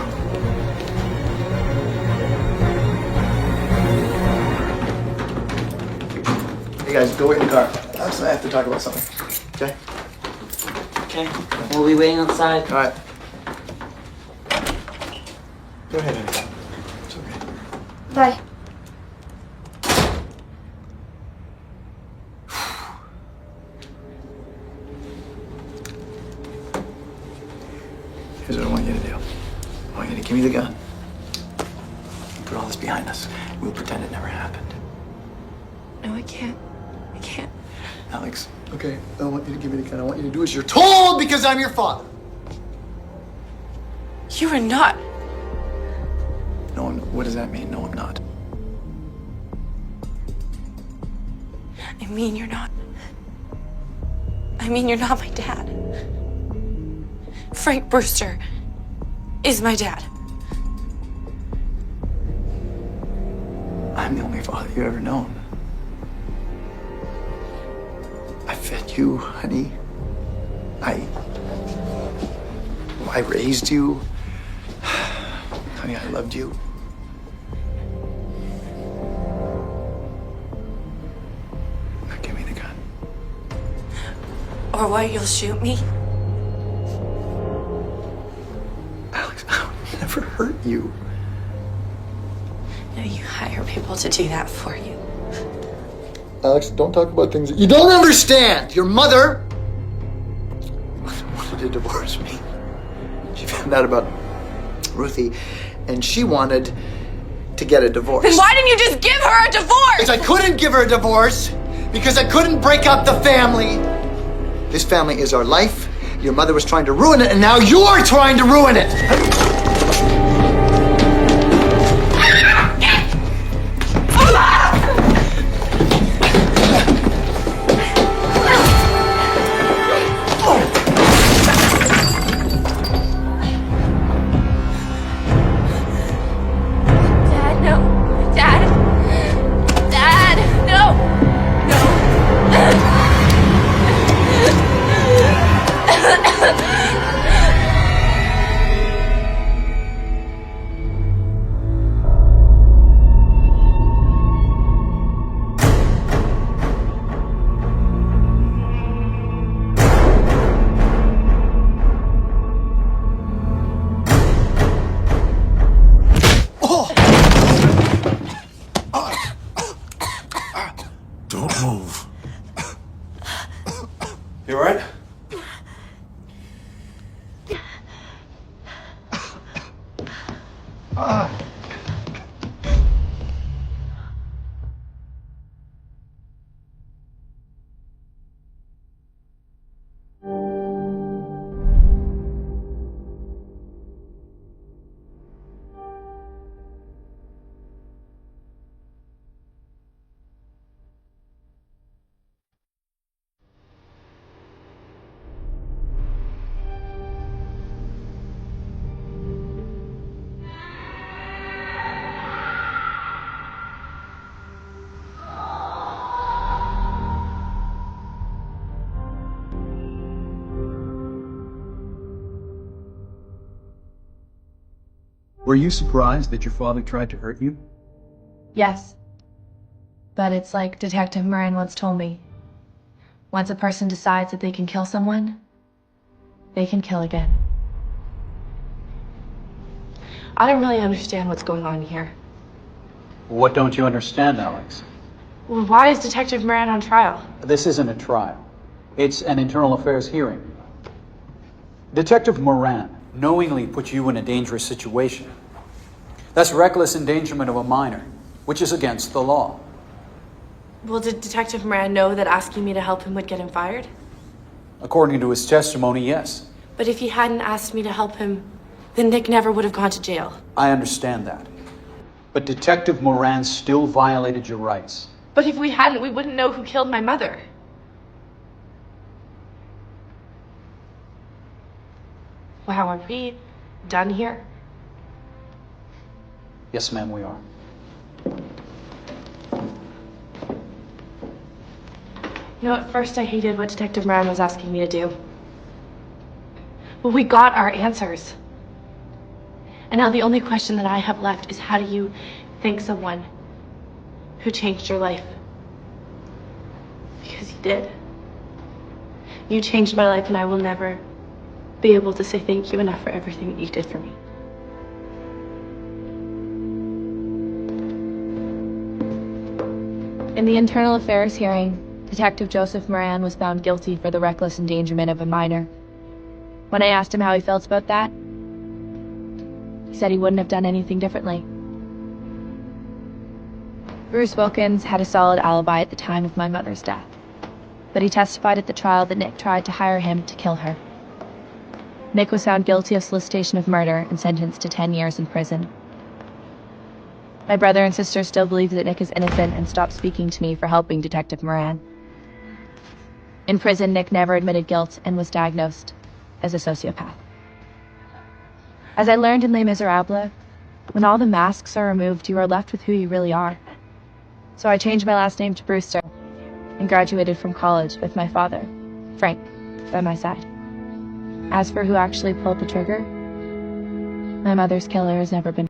Hey guys, go wait in the car. Alex and I have to talk about something. Okay? Okay. We'll be waiting outside. All right. Go ahead, honey. It's okay. Bye. Here's what I want you to do. I want you to give me the gun. Put all this behind us. We'll pretend it never happened. No, I can't. I can't. Alex, okay, I want you to give me the gun. I want you to do as you're told because I'm your father. You are not. No, what does that mean? No, I'm not. I mean, you're not. I mean, you're not my dad. Frank Brewster is my dad. I'm the only father you've ever known. I fed you, honey. I raised you. Honey, I loved you. Now give me the gun. Or what, you'll shoot me? Alex, I would never hurt you. No, you hire people to do that for you. Alex, don't talk about things that you don't understand. Your mother wanted to divorce me. She found out about Ruthie, and she wanted to get a divorce. Then why didn't you just give her a divorce? Because I couldn't give her a divorce. Because I couldn't break up the family. This family is our life. Your mother was trying to ruin it, and now you're trying to ruin it. Dad, no. Dad. Dad, no. Don't move. You all right? Were you surprised that your father tried to hurt you? Yes. But it's like Detective Moran once told me. Once a person decides that they can kill someone, they can kill again. I don't really understand what's going on here. What don't you understand, Alex? Well, why is Detective Moran on trial? This isn't a trial. It's an internal affairs hearing. Detective Moran knowingly put you in a dangerous situation. That's reckless endangerment of a minor, which is against the law. Well, did Detective Moran know that asking me to help him would get him fired? According to his testimony, yes. But if he hadn't asked me to help him, then Nick never would have gone to jail. I understand that. But Detective Moran still violated your rights. But if we hadn't, we wouldn't know who killed my mother. Wow, are we done here? Yes, ma'am, we are. You know, at first I hated what Detective Moran was asking me to do. But we got our answers. And now the only question that I have left is, how do you thank someone who changed your life? Because you did. You changed my life, and I will never be able to say thank you enough for everything that you did for me. In the internal affairs hearing, Detective Joseph Moran was found guilty for the reckless endangerment of a minor. When I asked him how he felt about that, he said he wouldn't have done anything differently. Bruce Wilkins had a solid alibi at the time of my mother's death, but he testified at the trial that Nick tried to hire him to kill her. Nick was found guilty of solicitation of murder and sentenced to 10 years in prison. My brother and sister still believe that Nick is innocent and stopped speaking to me for helping Detective Moran. In prison, Nick never admitted guilt and was diagnosed as a sociopath. As I learned in Les Miserables, when all the masks are removed, you are left with who you really are. So I changed my last name to Brewster and graduated from college with my father, Frank, by my side. As for who actually pulled the trigger, my mother's killer has never been